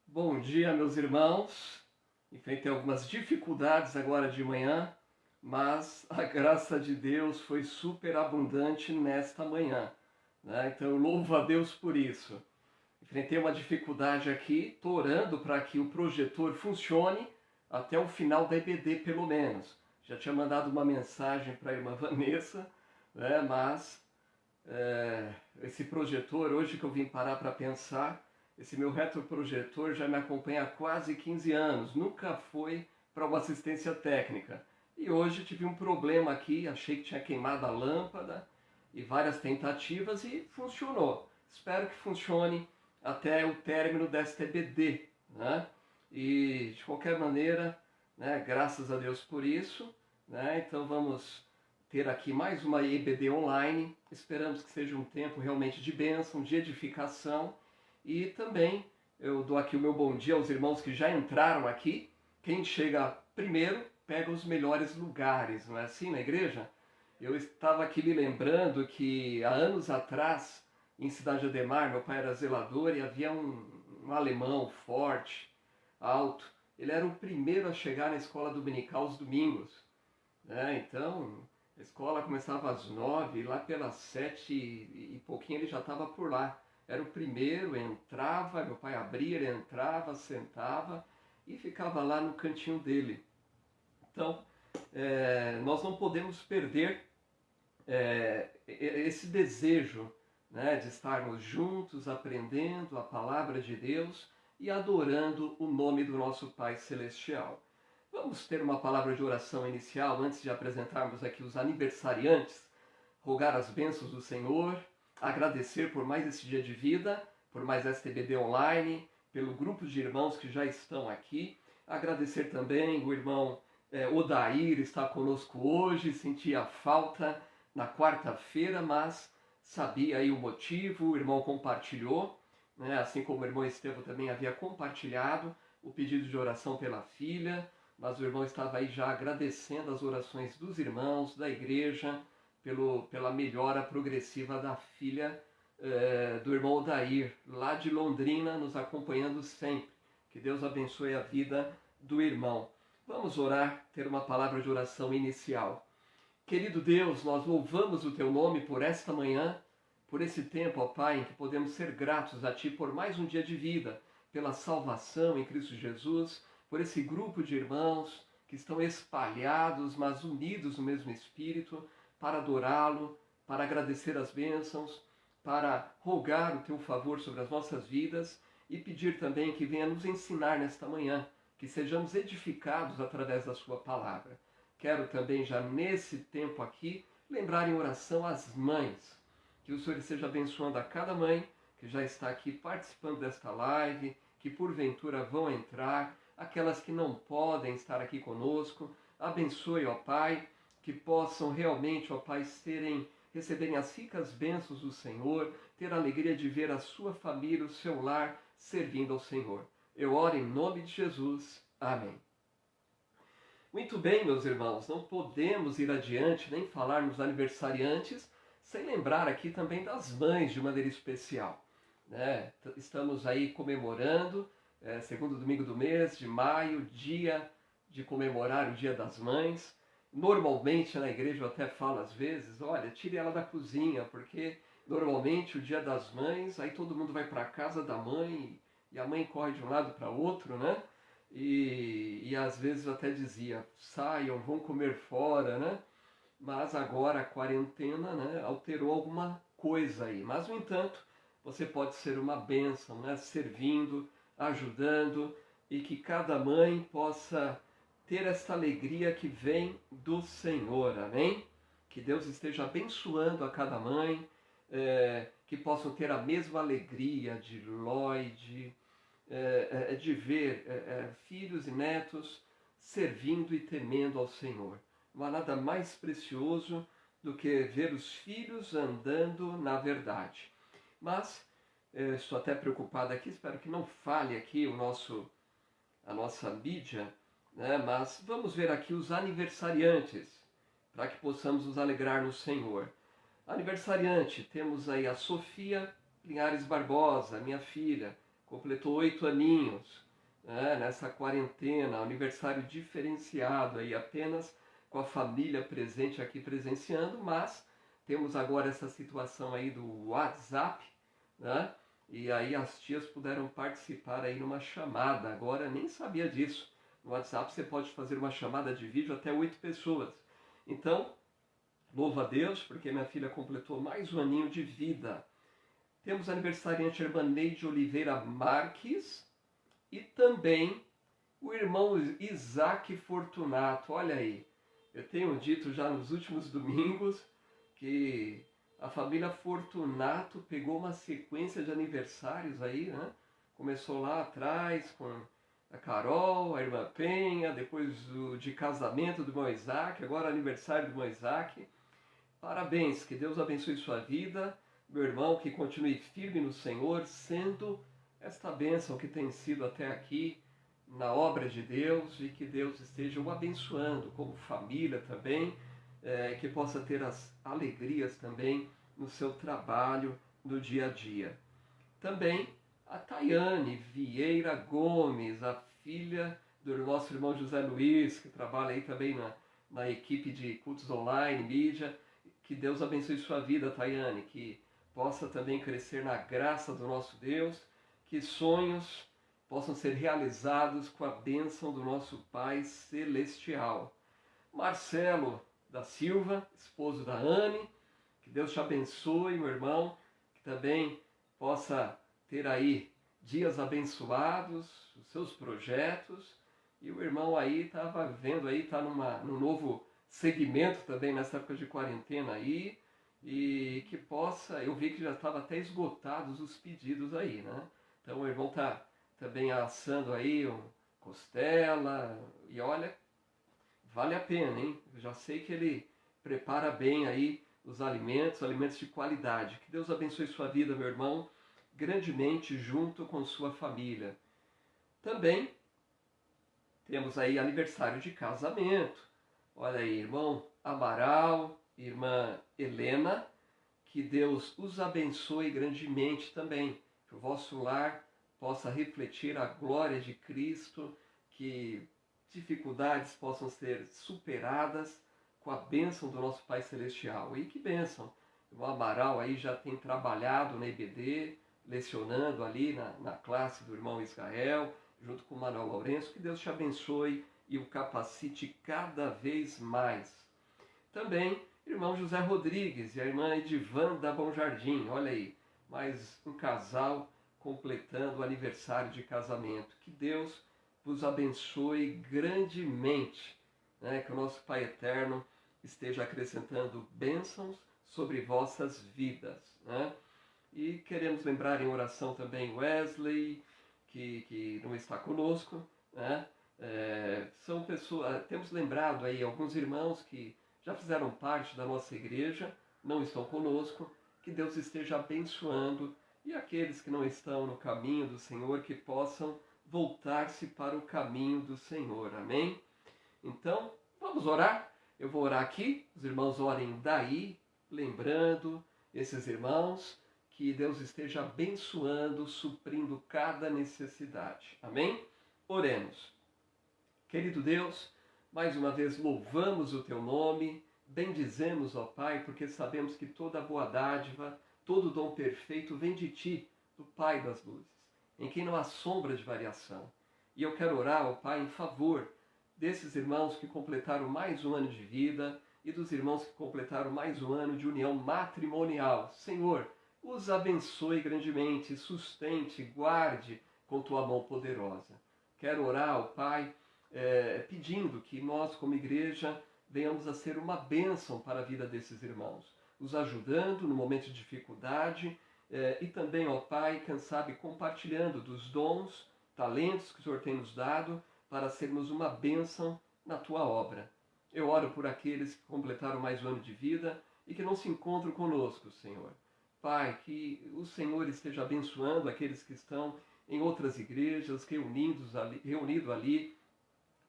Bom dia, meus irmãos. Enfrentei algumas dificuldades agora de manhã, mas a graça de Deus foi superabundante nesta manhã, né? Então eu louvo a Deus por isso. Enfrentei uma dificuldade aqui, estou orando para que o projetor funcione até o final da EBD pelo menos. Já tinha mandado uma mensagem para a irmã Vanessa, né? Mas esse projetor, hoje que eu vim parar para pensar, esse meu retroprojetor já me acompanha há quase 15 anos, nunca foi para uma assistência técnica. E hoje tive um problema aqui, achei que tinha queimado a lâmpada e várias tentativas e funcionou. Espero que funcione até o término desta EBD, né? E de qualquer maneira, né, graças a Deus por isso, né? Então vamos ter aqui mais uma EBD online. Esperamos que seja um tempo realmente de bênção, de edificação. E também eu dou aqui o meu bom dia aos irmãos que já entraram aqui. Quem chega primeiro pega os melhores lugares, não é assim na igreja? Eu estava aqui me lembrando que há anos atrás, em Cidade Ademar, meu pai era zelador e havia um alemão forte, alto. Ele era o primeiro a chegar na escola dominical aos domingos, né? Então a escola começava às 9 e lá pelas 7 e pouquinho ele já estava por lá. Era o primeiro, entrava, meu pai abria, ele entrava, sentava e ficava lá no cantinho dele. Então, nós não podemos perder esse desejo, né, de estarmos juntos, aprendendo a palavra de Deus e adorando o nome do nosso Pai Celestial. Vamos ter uma palavra de oração inicial antes de apresentarmos aqui os aniversariantes, rogar as bênçãos do Senhor, agradecer por mais esse dia de vida, por mais esta EBD online, pelo grupo de irmãos que já estão aqui. Agradecer também o irmão Odair está conosco hoje, sentia falta na quarta-feira, mas sabia aí o motivo, o irmão compartilhou, né? Assim como o irmão Estevão também havia compartilhado o pedido de oração pela filha, mas o irmão estava aí já agradecendo as orações dos irmãos, da igreja, pela melhora progressiva da filha do irmão Odair, lá de Londrina, nos acompanhando sempre. Que Deus abençoe a vida do irmão. Vamos orar, ter uma palavra de oração inicial. Querido Deus, nós louvamos o Teu nome por esta manhã, por esse tempo, ó Pai, em que podemos ser gratos a Ti por mais um dia de vida, pela salvação em Cristo Jesus, por esse grupo de irmãos que estão espalhados, mas unidos no mesmo Espírito, para adorá-lo, para agradecer as bênçãos, para rogar o Teu favor sobre as nossas vidas e pedir também que venha nos ensinar nesta manhã, que sejamos edificados através da Sua palavra. Quero também já nesse tempo aqui lembrar em oração as mães. Que o Senhor esteja abençoando a cada mãe que já está aqui participando desta live, que porventura vão entrar, aquelas que não podem estar aqui conosco. Abençoe, ó Pai, que possam realmente, ó Pai, receberem as ricas bênçãos do Senhor, ter a alegria de ver a sua família, o seu lar, servindo ao Senhor. Eu oro em nome de Jesus. Amém. Muito bem, meus irmãos, não podemos ir adiante nem falar nos aniversariantes sem lembrar aqui também das mães de maneira especial, né? Estamos aí comemorando, segundo domingo do mês de maio, dia de comemorar o Dia das Mães. Normalmente na igreja eu até falo às vezes, olha, tire ela da cozinha, porque normalmente o Dia das Mães, aí todo mundo vai para a casa da mãe e a mãe corre de um lado para outro, né? E às vezes eu até dizia, saiam, vão comer fora, né? Mas agora a quarentena, né, alterou alguma coisa aí. Mas, no entanto, você pode ser uma bênção, né, servindo, ajudando, e que cada mãe possa ter esta alegria que vem do Senhor, amém? Que Deus esteja abençoando a cada mãe, que possam ter a mesma alegria de Lloyd, de ver filhos e netos servindo e temendo ao Senhor. Não há nada mais precioso do que ver os filhos andando na verdade. Mas estou até preocupado aqui, espero que não falhe aqui a nossa mídia, né? Mas vamos ver aqui os aniversariantes, para que possamos nos alegrar no Senhor. Aniversariante, temos aí a Sofia Linhares Barbosa, minha filha, completou 8 aninhos, né, nessa quarentena, aniversário diferenciado aí, apenas com a família presente aqui presenciando, mas temos agora essa situação aí do WhatsApp, né, e aí as tias puderam participar aí numa chamada, agora nem sabia disso. No WhatsApp você pode fazer uma chamada de vídeo até 8 pessoas. Então, louvo a Deus, porque minha filha completou mais um aninho de vida. Temos a aniversariante irmã Neide Oliveira Marques e também o irmão Isaac Fortunato. Olha aí, eu tenho dito já nos últimos domingos que a família Fortunato pegou uma sequência de aniversários aí, né? Começou lá atrás com a Carol, a irmã Penha, depois de casamento do irmão Isaac, agora aniversário do irmão Isaac. Parabéns, que Deus abençoe sua vida, meu irmão, que continue firme no Senhor, sendo esta bênção que tem sido até aqui na obra de Deus, e que Deus esteja o abençoando como família também, que possa ter as alegrias também no seu trabalho, no dia a dia. Também a Tayane Vieira Gomes, a filha do nosso irmão José Luiz, que trabalha aí também na equipe de cultos online, mídia. Que Deus abençoe sua vida, Tayane, que possa também crescer na graça do nosso Deus, que sonhos possam ser realizados com a bênção do nosso Pai Celestial. Marcelo da Silva, esposo da Anne, que Deus te abençoe, meu irmão, que também possa ter aí dias abençoados, os seus projetos. E o irmão aí estava vendo aí, está num novo segmento também nessa época de quarentena aí, e que possa, eu vi que já estava até esgotados os pedidos aí, né? Então o irmão está também assando aí costela, e olha, vale a pena, hein? Eu já sei que ele prepara bem aí os alimentos de qualidade. Que Deus abençoe sua vida, meu irmão, grandemente junto com sua família. Também temos aí aniversário de casamento. Olha aí, irmão Amaral, irmã Helena, que Deus os abençoe grandemente também, que o vosso lar possa refletir a glória de Cristo, que dificuldades possam ser superadas com a bênção do nosso Pai Celestial. E que bênção! O Amaral aí já tem trabalhado na EBD, lecionando ali na classe do irmão Israel, junto com o Manuel Lourenço. Que Deus te abençoe e o capacite cada vez mais. Também irmão José Rodrigues e a irmã Edivanda Bom Jardim, olha aí, mais um casal completando o aniversário de casamento. Que Deus vos abençoe grandemente, né? Que o nosso Pai Eterno esteja acrescentando bênçãos sobre vossas vidas, né? E queremos lembrar em oração também Wesley, que não está conosco, né? São pessoas, temos lembrado aí alguns irmãos que já fizeram parte da nossa igreja, não estão conosco, que Deus esteja abençoando, e aqueles que não estão no caminho do Senhor, que possam voltar-se para o caminho do Senhor, amém? Então, vamos orar? Eu vou orar aqui, os irmãos orem daí, lembrando esses irmãos, que Deus esteja abençoando, suprindo cada necessidade. Amém? Oremos. Querido Deus, mais uma vez louvamos o Teu nome, bendizemos, ó Pai, porque sabemos que toda boa dádiva, todo dom perfeito vem de Ti, do Pai das luzes, em quem não há sombra de variação. E eu quero orar, ó Pai, em favor desses irmãos que completaram mais um ano de vida e dos irmãos que completaram mais um ano de união matrimonial. Senhor, os abençoe grandemente, sustente, guarde com Tua mão poderosa. Quero orar, ó Pai, pedindo que nós, como igreja, venhamos a ser uma bênção para a vida desses irmãos, os ajudando no momento de dificuldade e também, ó Pai, quem sabe, compartilhando dos dons, talentos que o Senhor tem nos dado para sermos uma bênção na Tua obra. Eu oro por aqueles que completaram mais um ano de vida e que não se encontram conosco, Senhor. Pai, que o Senhor esteja abençoando aqueles que estão em outras igrejas, reunidos ali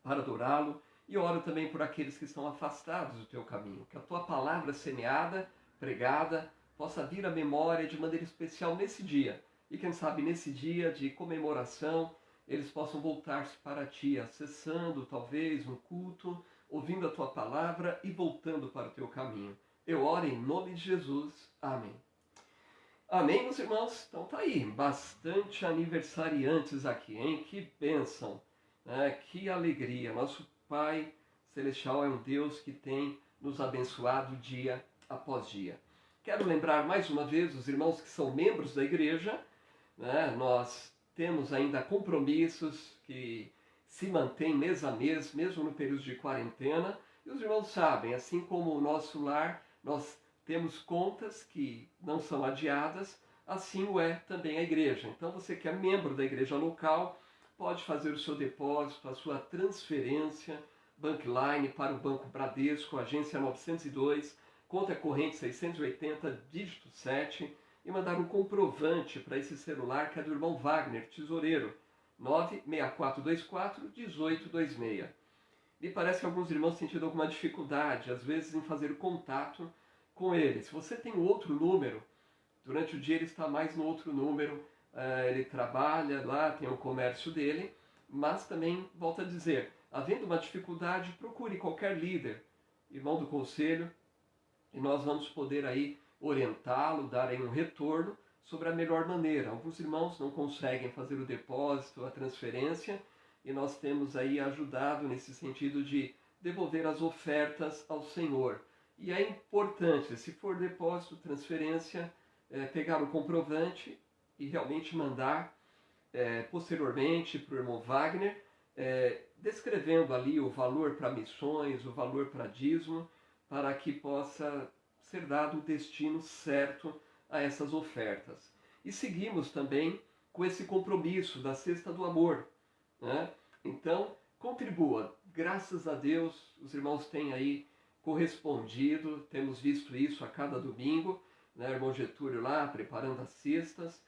para adorá-lo, e oro também por aqueles que estão afastados do Teu caminho, que a Tua palavra semeada, pregada, possa vir à memória de maneira especial nesse dia, e quem sabe nesse dia de comemoração, eles possam voltar-se para Ti, acessando talvez um culto, ouvindo a Tua palavra e voltando para o Teu caminho. Eu oro em nome de Jesus. Amém. Amém, meus irmãos? Então tá aí, bastante aniversariantes aqui, hein? Que bênção, né? Que alegria. Nosso Pai Celestial é um Deus que tem nos abençoado dia após dia. Quero lembrar mais uma vez os irmãos que são membros da igreja, né? Nós temos ainda compromissos que se mantêm mês a mês, mesmo no período de quarentena. E os irmãos sabem, assim como o nosso lar, nós temos contas que não são adiadas, assim o é também a igreja. Então você que é membro da igreja local, pode fazer o seu depósito, a sua transferência, Bankline para o Banco Bradesco, agência 902, conta corrente 680, dígito 7, e mandar um comprovante para esse celular que é do irmão Wagner, tesoureiro, 96424-1826. Me parece que alguns irmãos têm tido alguma dificuldade, às vezes, em fazer contato com ele. Se você tem outro número, durante o dia ele está mais no outro número, ele trabalha lá, tem o comércio dele, mas também, volto a dizer, havendo uma dificuldade, procure qualquer líder, irmão do conselho, e nós vamos poder aí orientá-lo, dar aí um retorno sobre a melhor maneira. Alguns irmãos não conseguem fazer o depósito, a transferência, e nós temos aí ajudado nesse sentido de devolver as ofertas ao Senhor. E é importante, se for depósito, transferência, pegar o comprovante e realmente mandar posteriormente para o irmão Wagner, descrevendo ali o valor para missões, o valor para dízimo, para que possa ser dado o destino certo a essas ofertas. E seguimos também com esse compromisso da Cesta do Amor, né? Então, contribua. Graças a Deus, os irmãos têm aí correspondido, temos visto isso a cada domingo, né? O irmão Getúlio lá preparando as cestas.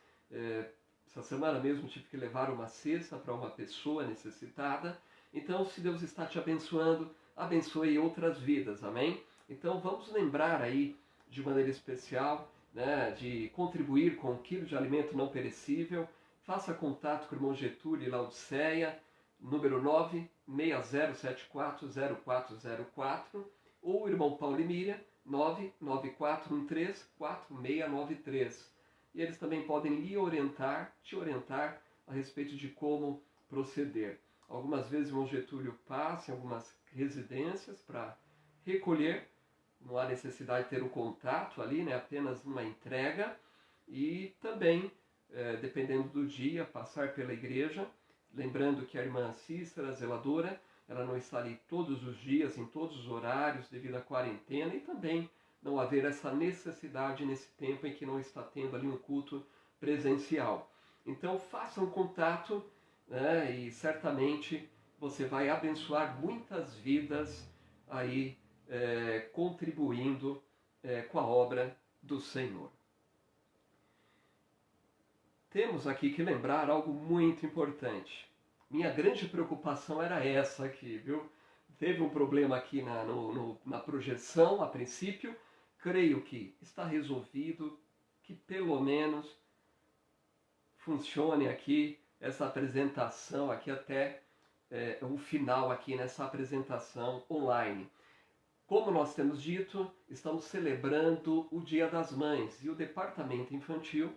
Essa semana mesmo tive que levar uma cesta para uma pessoa necessitada. Então, se Deus está te abençoando, abençoe outras vidas, amém? Então, vamos lembrar aí de maneira especial, né, de contribuir com 1 quilo de alimento não perecível. Faça contato com o irmão Getúlio em Laodiceia, número 960740404, ou o irmão Paulo e Miriam, 994134693. E eles também podem te orientar a respeito de como proceder. Algumas vezes o irmão Getúlio passa em algumas residências para recolher, não há necessidade de ter o contato ali, né? Apenas uma entrega, e também, dependendo do dia, passar pela igreja, lembrando que a irmã Cícera, a zeladora, ela não estar ali todos os dias, em todos os horários, devido à quarentena, e também não haver essa necessidade nesse tempo em que não está tendo ali um culto presencial. Então faça um contato, né, e certamente você vai abençoar muitas vidas aí, contribuindo com a obra do Senhor. Temos aqui que lembrar algo muito importante. Minha grande preocupação era essa aqui, viu? Teve um problema aqui na projeção a princípio. Creio que está resolvido, que pelo menos funcione aqui essa apresentação aqui até o final aqui nessa apresentação online. Como nós temos dito, estamos celebrando o Dia das Mães e o Departamento Infantil,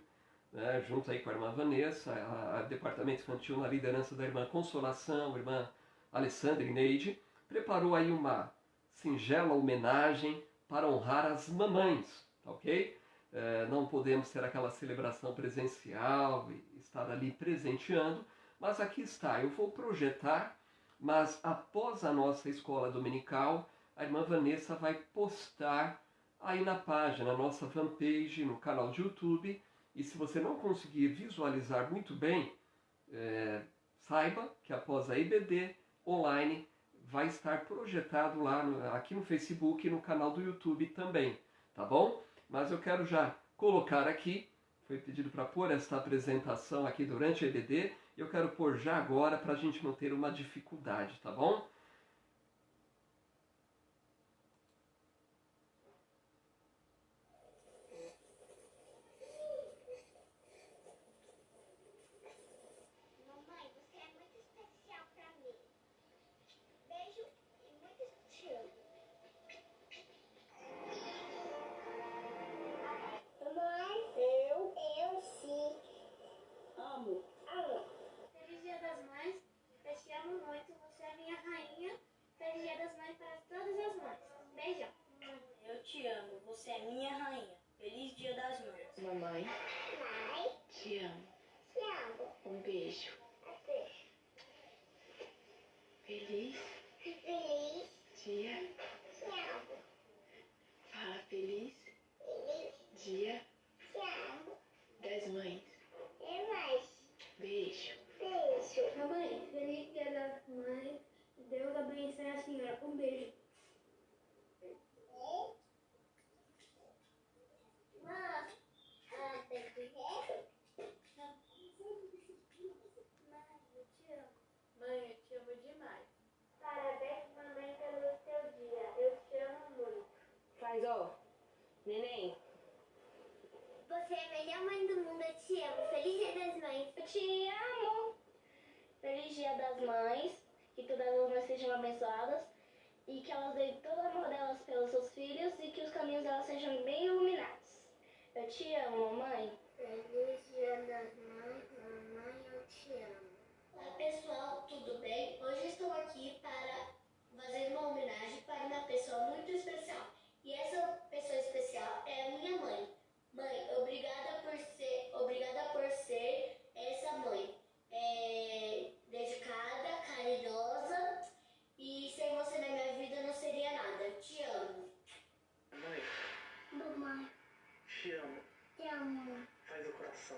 né, junto aí com a irmã Vanessa, a Departamento Infantil na liderança da irmã Consolação, a irmã Alessandra e Neide, preparou aí uma singela homenagem para honrar as mamães, tá ok? Não podemos ter aquela celebração presencial e estar ali presenteando, mas aqui está, eu vou projetar, mas após a nossa escola dominical, a irmã Vanessa vai postar aí na página, na nossa fanpage, no canal de YouTube, e se você não conseguir visualizar muito bem, saiba que após a IBD online vai estar projetado lá aqui no Facebook e no canal do YouTube também, tá bom? Mas eu quero já colocar aqui, foi pedido para pôr esta apresentação aqui durante a IBD, e eu quero pôr já agora para a gente não ter uma dificuldade, tá bom? Você é minha rainha. Feliz Dia das Mães. Mamãe, te amo. Um beijo. Feliz dia. Fala feliz dia das mães. Beijo. Mamãe, feliz Dia das Mães. Deus abençoe a senhora. Um beijo. Mãe, eu te amo demais. Parabéns, mamãe, pelo seu dia. Eu te amo muito. Faz, ó. Neném. Você é a melhor mãe do mundo. Eu te amo. Feliz Dia das Mães. Eu te amo. Feliz Dia das Mães. Que todas as mães sejam abençoadas. E que elas deem todo o amor delas pelos seus filhos. E que os caminhos delas sejam bem iluminados. Eu te amo, mamãe. Feliz Dia das Mães. Mamãe, eu te amo. Olá pessoal, tudo bem? Hoje estou aqui para fazer uma homenagem para uma pessoa muito especial. E essa pessoa especial é a minha mãe. Mãe, obrigada por ser essa mãe. Dedicada, carinhosa, e sem você na minha vida não seria nada. Te amo. Mãe, Mamãe, te amo. te amo. Faz o coração.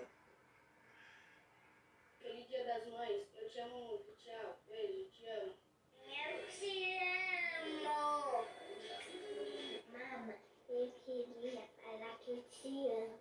Feliz Dia das Mães. Eu te amo muito. Tchau. Beijo. Te amo. Eu te amo. Mama, eu queria falar que eu te amo.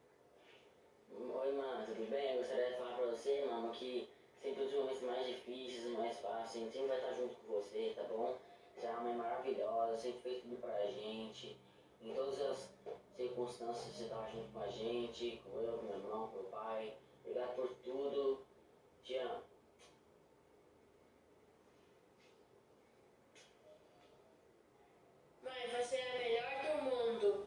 Oi, mano, tudo bem? Eu gostaria de falar pra você, mano, que sempre os momentos mais difíceis, mais fáceis, a gente sempre vai estar junto com você, tá bom? Você é uma mãe maravilhosa, sempre fez tudo pra gente. Em todas as circunstâncias você tava junto com a gente, com eu, com meu irmão, com meu pai. Obrigado por tudo. Te amo. Mãe, você é a melhor do mundo.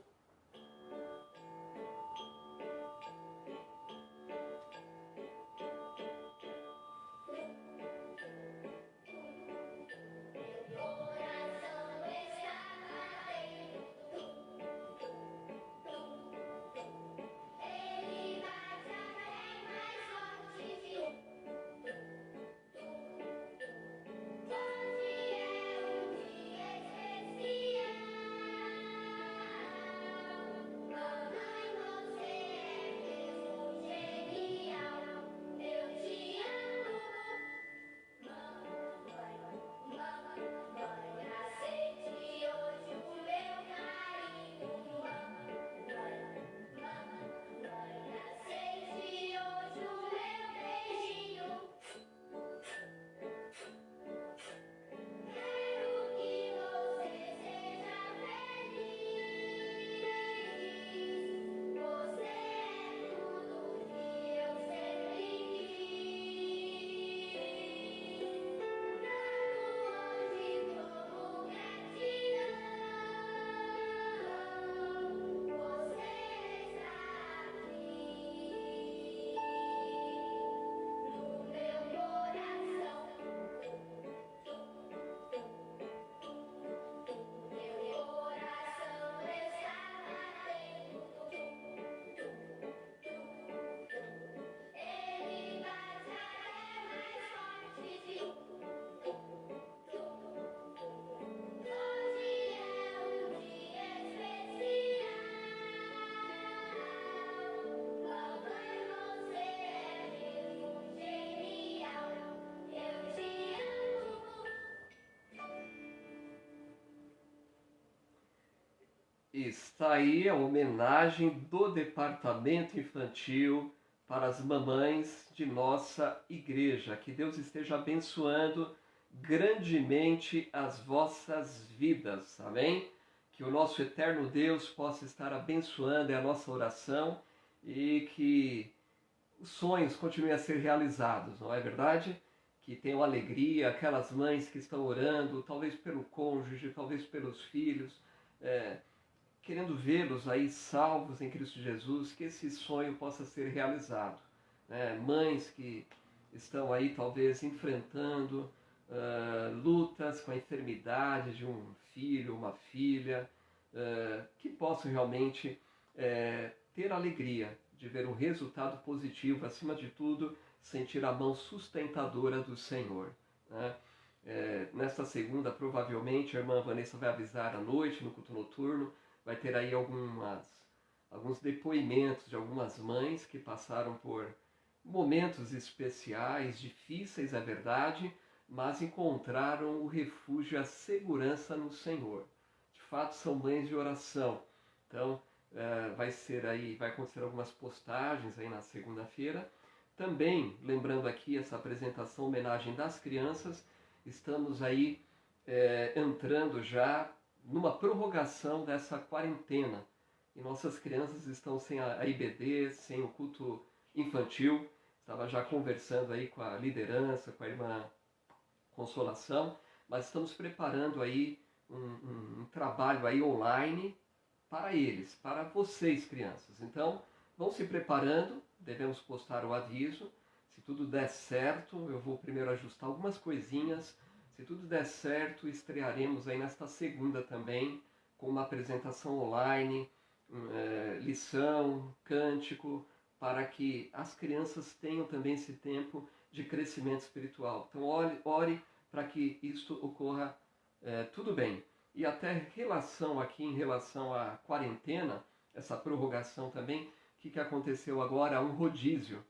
Está aí a homenagem do Departamento Infantil para as mamães de nossa igreja. Que Deus esteja abençoando grandemente as vossas vidas, amém? Que o nosso eterno Deus possa estar abençoando a nossa oração e que os sonhos continuem a ser realizados, não é verdade? Que tenham alegria, aquelas mães que estão orando, talvez pelo cônjuge, talvez pelos filhos, querendo vê-los aí salvos em Cristo Jesus, que esse sonho possa ser realizado. Mães que estão aí talvez enfrentando lutas com a enfermidade de um filho, uma filha, que possam realmente ter alegria de ver um resultado positivo, acima de tudo, sentir a mão sustentadora do Senhor. Né? Nesta segunda, provavelmente, a irmã Vanessa vai avisar à noite, no culto noturno, vai ter aí alguns depoimentos de algumas mães que passaram por momentos especiais, difíceis, é verdade, mas encontraram o refúgio e a segurança no Senhor. De fato, são mães de oração. Então, vai acontecer algumas postagens aí na segunda-feira. Também, lembrando aqui essa apresentação, homenagem das crianças, estamos aí entrando já numa prorrogação dessa quarentena. E nossas crianças estão sem a IBD, sem o culto infantil. Estava já conversando aí com a liderança, com a irmã Consolação, mas estamos preparando aí um trabalho aí online para eles, para vocês, crianças. Então, vão se preparando, devemos postar o aviso. Se tudo der certo, eu vou primeiro ajustar algumas coisinhas. Se tudo der certo, estrearemos aí nesta segunda também, com uma apresentação online, lição, cântico, para que as crianças tenham também esse tempo de crescimento espiritual. Então, ore para que isto ocorra tudo bem. E até em relação à quarentena, essa prorrogação também, o que aconteceu agora? Um rodízio.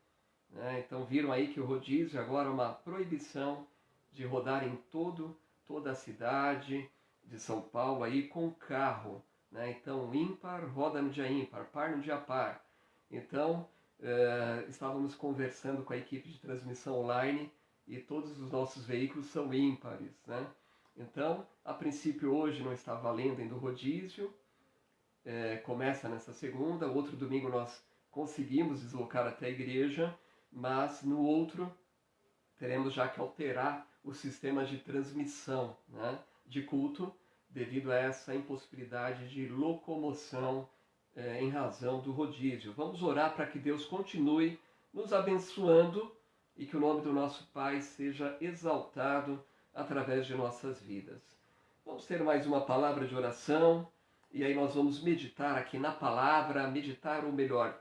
Né? Então viram aí que o rodízio agora é uma proibição de rodar em toda a cidade de São Paulo aí com carro. Né? Então ímpar roda no dia ímpar, par no dia par. Então estávamos conversando com a equipe de transmissão online e todos os nossos veículos são ímpares, né? Então, a princípio hoje não está valendo ainda o rodízio, começa nessa segunda, outro domingo nós conseguimos deslocar até a igreja, mas no outro teremos já que alterar o sistema de transmissão, né, de culto, devido a essa impossibilidade de locomoção em razão do rodízio. Vamos orar para que Deus continue nos abençoando e que o nome do nosso Pai seja exaltado através de nossas vidas. Vamos ter mais uma palavra de oração e aí nós vamos meditar aqui na palavra,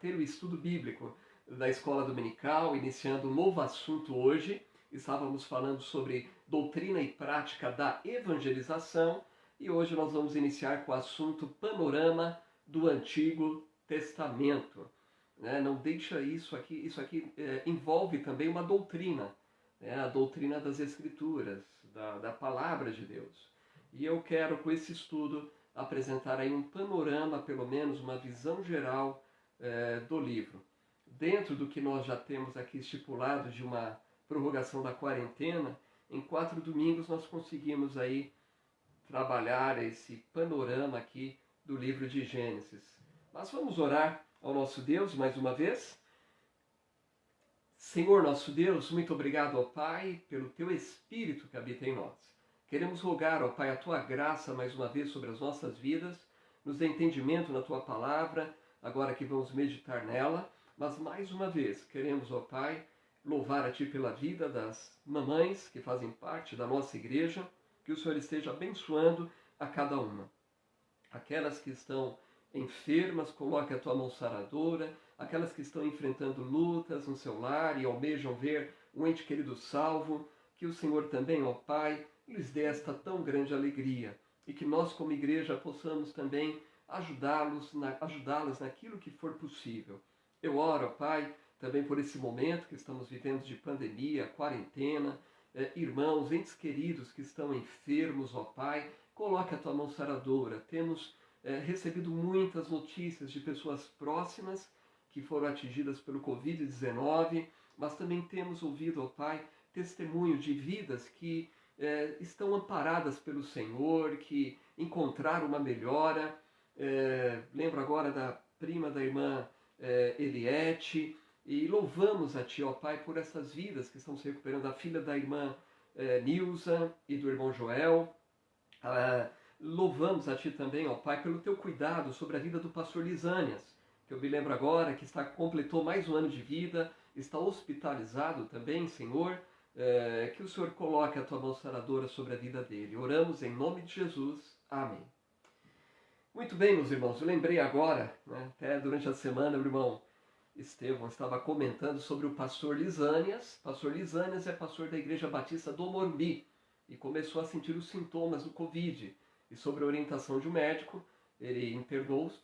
ter o estudo bíblico da Escola Dominical, iniciando um novo assunto hoje. Estávamos falando sobre doutrina e prática da evangelização e hoje nós vamos iniciar com o assunto panorama do Antigo Testamento. Não deixa isso aqui envolve também uma doutrina, a doutrina das Escrituras, da Palavra de Deus. E eu quero, com esse estudo, apresentar aí um panorama, pelo menos uma visão geral do livro. Dentro do que nós já temos aqui estipulado de uma prorrogação da quarentena, em 4 domingos nós conseguimos aí trabalhar esse panorama aqui do livro de Gênesis. Mas vamos orar ao nosso Deus mais uma vez. Senhor nosso Deus, muito obrigado, ó Pai, pelo Teu Espírito que habita em nós. Queremos rogar, ó Pai, a Tua graça mais uma vez sobre as nossas vidas, nos dê entendimento na Tua palavra, agora que vamos meditar nela, mas mais uma vez queremos, ó Pai, louvar a Ti pela vida das mamães que fazem parte da nossa igreja, que o Senhor esteja abençoando a cada uma. Aquelas que estão enfermas, coloque a Tua mão saradora, aquelas que estão enfrentando lutas no seu lar e almejam ver um ente querido salvo, que o Senhor também, ó Pai, lhes dê esta tão grande alegria e que nós como igreja possamos também ajudá-las naquilo que for possível. Eu oro, ó Pai, também por esse momento que estamos vivendo de pandemia, quarentena, irmãos, entes queridos que estão enfermos, ó Pai, coloque a Tua mão saradora. Temos recebido muitas notícias de pessoas próximas que foram atingidas pelo Covid-19, mas também temos ouvido, ó Pai, testemunho de vidas que estão amparadas pelo Senhor, que encontraram uma melhora. Lembro agora da prima da irmã Eliette, e louvamos a Ti, ó Pai, por essas vidas que estão se recuperando, a filha da irmã Nilza e do irmão Joel. Louvamos a Ti também, ó Pai, pelo Teu cuidado sobre a vida do pastor Lisânias, que eu me lembro agora que completou mais um ano de vida, está hospitalizado também, Senhor, que o Senhor coloque a Tua mão saradora sobre a vida dele. Oramos em nome de Jesus. Amém. Muito bem, meus irmãos, eu lembrei agora, até durante a semana o irmão Estevão estava comentando sobre o pastor Lisânias. Pastor Lisânias é pastor da Igreja Batista do Morumbi e começou a sentir os sintomas do Covid. E sobre a orientação de um médico, ele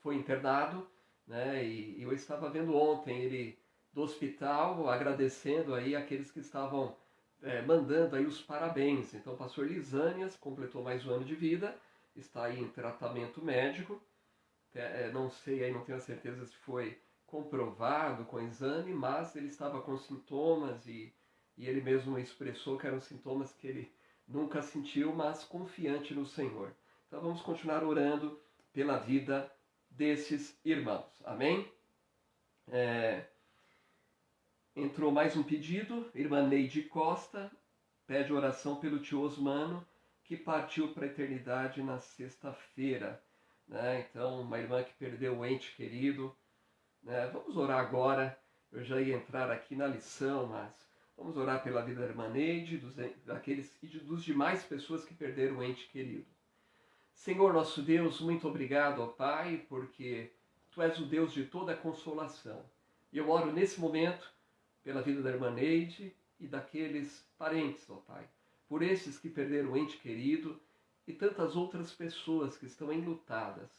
foi internado, e eu estava vendo ontem ele do hospital agradecendo aí aqueles que estavam mandando aí os parabéns. Então o pastor Lisânias completou mais um ano de vida, está aí em tratamento médico, não sei, aí não tenho certeza se foi comprovado com exame, mas ele estava com sintomas e ele mesmo expressou que eram sintomas que ele nunca sentiu, mas confiante no Senhor. Então vamos continuar orando pela vida desses irmãos. Amém? Entrou mais um pedido, irmã Neide Costa pede oração pelo tio Osmano, que partiu para a eternidade na sexta-feira. Então, uma irmã que perdeu o ente querido. Vamos orar agora. Eu já ia entrar aqui na lição, mas vamos orar pela vida da irmã Neide, dos demais pessoas que perderam o ente querido. Senhor nosso Deus, muito obrigado, ó Pai, porque Tu és o Deus de toda a consolação. E eu oro nesse momento pela vida da irmã Neide e daqueles parentes, ó Pai, por esses que perderam o ente querido e tantas outras pessoas que estão enlutadas.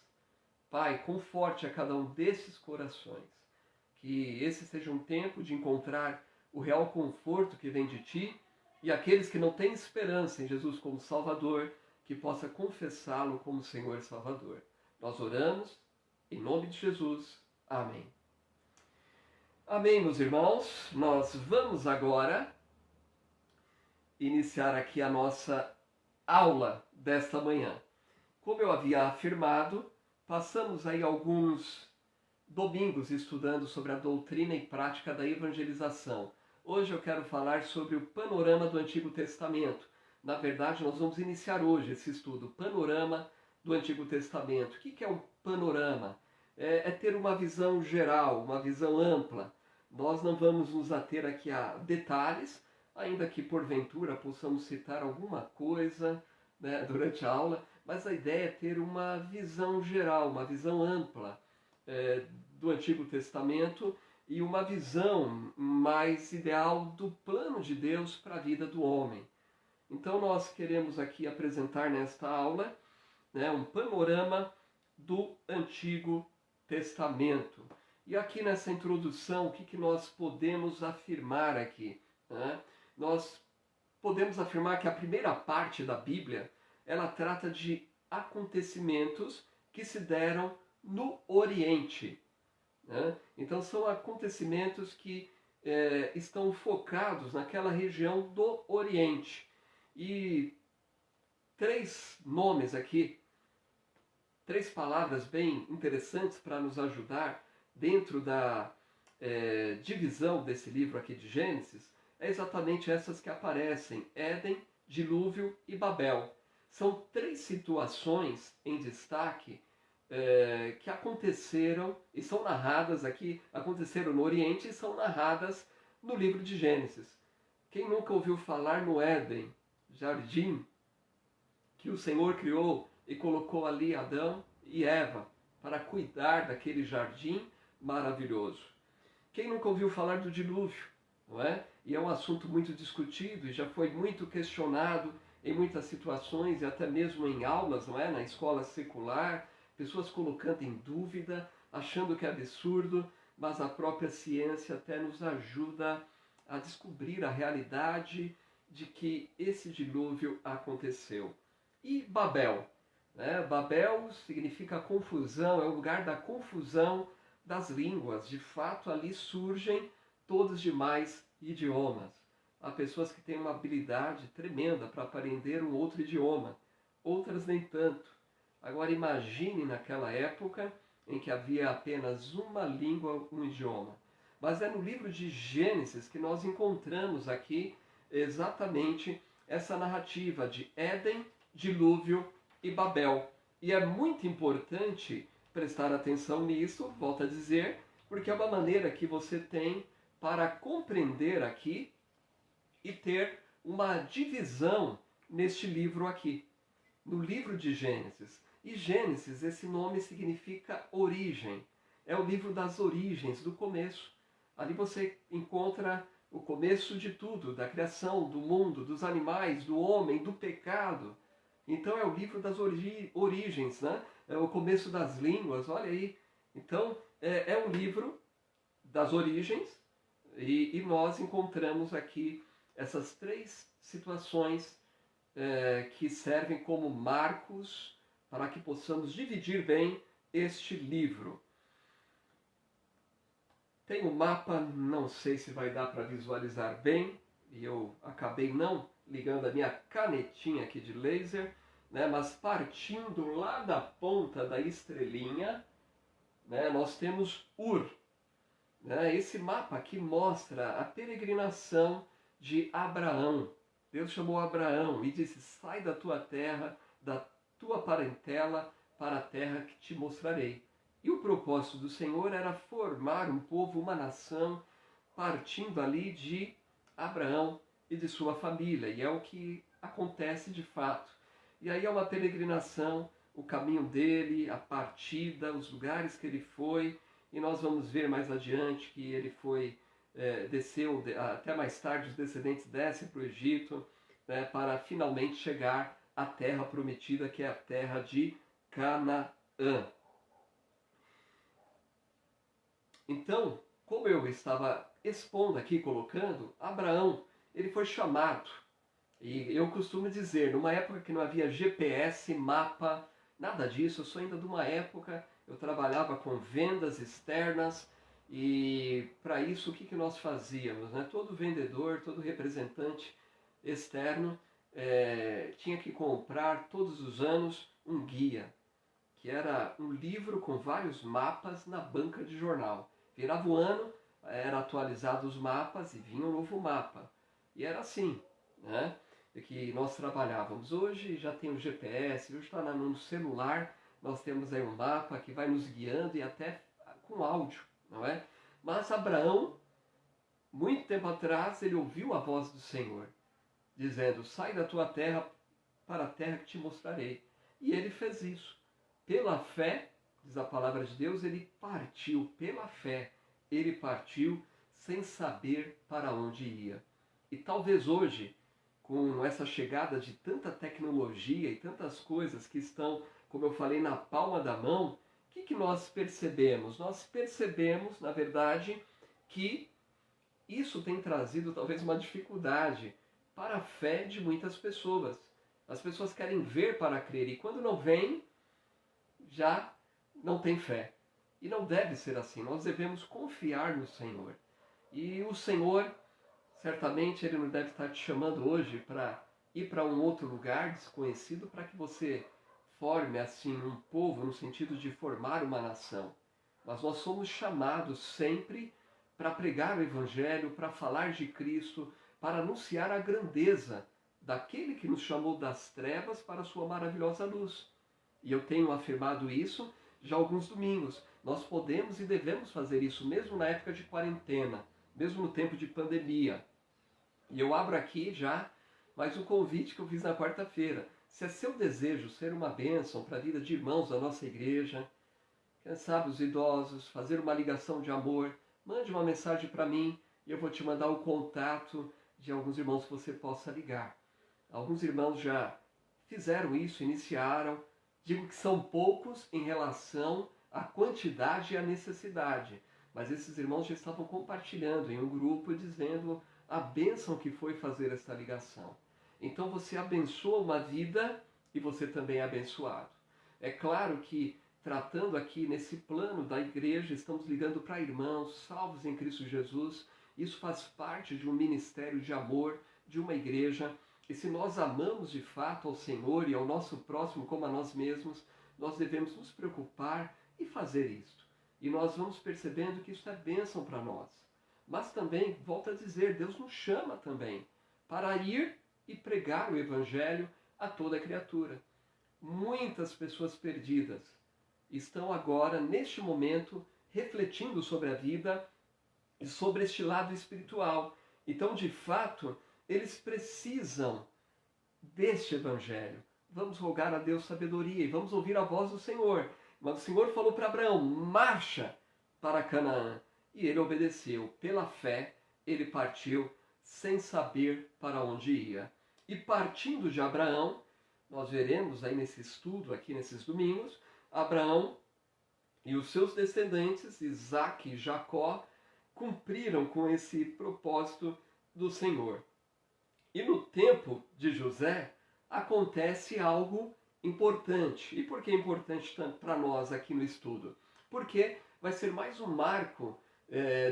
Pai, conforte a cada um desses corações, que esse seja um tempo de encontrar o real conforto que vem de Ti, e aqueles que não têm esperança em Jesus como Salvador, que possa confessá-lo como Senhor e Salvador. Nós oramos em nome de Jesus. Amém. Amém, meus irmãos. Nós vamos agora iniciar aqui a nossa aula desta manhã. Como eu havia afirmado, passamos aí alguns domingos estudando sobre a doutrina e prática da evangelização. Hoje eu quero falar sobre o panorama do Antigo Testamento. Na verdade, nós vamos iniciar hoje esse estudo, panorama do Antigo Testamento. O que é um panorama? É ter uma visão geral, uma visão ampla. Nós não vamos nos ater aqui a detalhes, ainda que porventura possamos citar alguma coisa durante a aula, mas a ideia é ter uma visão geral, uma visão ampla do Antigo Testamento e uma visão mais ideal do plano de Deus para a vida do homem. Então nós queremos aqui apresentar nesta aula um panorama do Antigo Testamento. E aqui nessa introdução, o que nós podemos afirmar aqui? Nós podemos afirmar que a primeira parte da Bíblia, ela trata de acontecimentos que se deram no Oriente. Então são acontecimentos que estão focados naquela região do Oriente. E 3 nomes aqui, 3 palavras bem interessantes para nos ajudar dentro da divisão desse livro aqui de Gênesis, é exatamente essas que aparecem: Éden, Dilúvio e Babel. São 3 situações em destaque que aconteceram e são narradas aqui, aconteceram no Oriente e são narradas no livro de Gênesis. Quem nunca ouviu falar no Éden, jardim, que o Senhor criou e colocou ali Adão e Eva para cuidar daquele jardim maravilhoso? Quem nunca ouviu falar do dilúvio, não é? E é um assunto muito discutido e já foi muito questionado em muitas situações e até mesmo em aulas, não é? Na escola secular, pessoas colocando em dúvida, achando que é absurdo, mas a própria ciência até nos ajuda a descobrir a realidade de que esse dilúvio aconteceu. E Babel? né? Babel significa confusão, é o lugar da confusão das línguas. De fato, ali surgem todos os demais idiomas. Há pessoas que têm uma habilidade tremenda para aprender um outro idioma, outras nem tanto. Agora imagine naquela época em que havia apenas uma língua, um idioma. Mas é no livro de Gênesis que nós encontramos aqui exatamente essa narrativa de Éden, dilúvio e Babel. E é muito importante prestar atenção nisso, volto a dizer, porque é uma maneira que você tem para compreender aqui e ter uma divisão neste livro aqui, no livro de Gênesis. E Gênesis, esse nome significa origem. É o livro das origens, do começo. Ali você encontra o começo de tudo, da criação, do mundo, dos animais, do homem, do pecado. Então é o livro das origens, né? É o começo das línguas, olha aí. Então é um livro das origens e nós encontramos aqui essas três situações que servem como marcos para que possamos dividir bem este livro. Tem um mapa, não sei se vai dar para visualizar bem, e eu acabei não ligando a minha canetinha aqui de laser, né, mas partindo lá da ponta da estrelinha, né, nós temos Ur. Né, esse mapa aqui mostra a peregrinação de Abraão. Deus chamou Abraão e disse: sai da tua terra, da tua parentela, para a terra que te mostrarei. E o propósito do Senhor era formar um povo, uma nação, partindo ali de Abraão e de sua família. E é o que acontece de fato. E aí é uma peregrinação, o caminho dele, a partida, os lugares que ele foi. E nós vamos ver mais adiante que ele foi, desceu, até mais tarde os descendentes descem para o Egito, né, para finalmente chegar à terra prometida, que é a terra de Canaã. Então, como eu estava expondo aqui, colocando, Abraão, ele foi chamado. E eu costumo dizer, numa época que não havia GPS, mapa, nada disso, eu sou ainda de uma época, eu trabalhava com vendas externas, e para isso o que nós fazíamos? Né? Todo vendedor, todo representante externo tinha que comprar todos os anos um guia, que era um livro com vários mapas na banca de jornal. Virava o ano, era atualizado os mapas e vinha um novo mapa. E era assim, né, que nós trabalhávamos. Hoje já tem o GPS, hoje está no celular, nós temos aí um mapa que vai nos guiando e até com áudio, não é? Mas Abraão, muito tempo atrás, ele ouviu a voz do Senhor, dizendo: sai da tua terra para a terra que te mostrarei. E ele fez isso. Pela fé, diz a palavra de Deus, ele partiu. Pela fé, ele partiu sem saber para onde ia. E talvez hoje, com essa chegada de tanta tecnologia e tantas coisas que estão, como eu falei, na palma da mão, o que nós percebemos? Nós percebemos, na verdade, que isso tem trazido talvez uma dificuldade para a fé de muitas pessoas. As pessoas querem ver para crer e quando não vem, já não tem fé. E não deve ser assim. Nós devemos confiar no Senhor. E o Senhor, certamente, Ele não deve estar te chamando hoje para ir para um outro lugar desconhecido para que você forme assim um povo no sentido de formar uma nação. Mas nós somos chamados sempre para pregar o Evangelho, para falar de Cristo, para anunciar a grandeza daquele que nos chamou das trevas para a sua maravilhosa luz. E eu tenho afirmado isso já há alguns domingos. Nós podemos e devemos fazer isso mesmo na época de quarentena, mesmo no tempo de pandemia. E eu abro aqui já mais um convite que eu fiz na quarta-feira. Se é seu desejo ser uma bênção para a vida de irmãos da nossa igreja, quem sabe os idosos, fazer uma ligação de amor, mande uma mensagem para mim e eu vou te mandar o contato de alguns irmãos que você possa ligar. Alguns irmãos já fizeram isso, iniciaram. Digo que são poucos em relação à quantidade e à necessidade, mas esses irmãos já estavam compartilhando em um grupo dizendo a bênção que foi fazer esta ligação. Então você abençoa uma vida e você também é abençoado. É claro que, tratando aqui nesse plano da igreja, estamos ligando para irmãos salvos em Cristo Jesus. Isso faz parte de um ministério de amor, de uma igreja. E se nós amamos de fato ao Senhor e ao nosso próximo como a nós mesmos, nós devemos nos preocupar e fazer isso. E nós vamos percebendo que isso é bênção para nós. Mas também, volto a dizer, Deus nos chama também para ir e pregar o Evangelho a toda criatura. Muitas pessoas perdidas estão agora, neste momento, refletindo sobre a vida e sobre este lado espiritual. Então, de fato, eles precisam deste Evangelho. Vamos rogar a Deus sabedoria e vamos ouvir a voz do Senhor. Mas o Senhor falou para Abraão, marcha para Canaã. E ele obedeceu. Pela fé, ele partiu sem saber para onde ia. E partindo de Abraão, nós veremos aí nesse estudo, aqui nesses domingos, Abraão e os seus descendentes, Isaque e Jacó, cumpriram com esse propósito do Senhor. E no tempo de José, acontece algo importante. E por que é importante para nós aqui no estudo? Porque vai ser mais um marco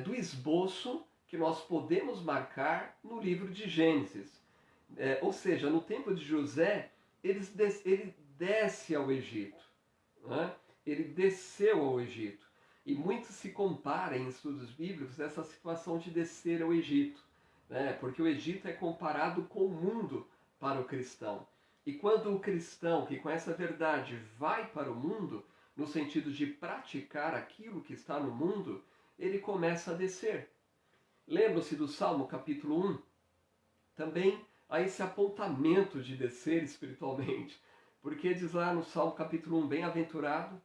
do esboço que nós podemos marcar no livro de Gênesis. Ou seja, no tempo de José, ele desce ao Egito. Né? Ele desceu ao Egito. E muito se compara em estudos bíblicos essa situação de descer ao Egito. Né? Porque o Egito é comparado com o mundo para o cristão. E quando o cristão que conhece a verdade vai para o mundo, no sentido de praticar aquilo que está no mundo, ele começa a descer. Lembram-se do Salmo capítulo 1? Também há esse apontamento de descer espiritualmente. Porque diz lá no Salmo capítulo 1, bem-aventurado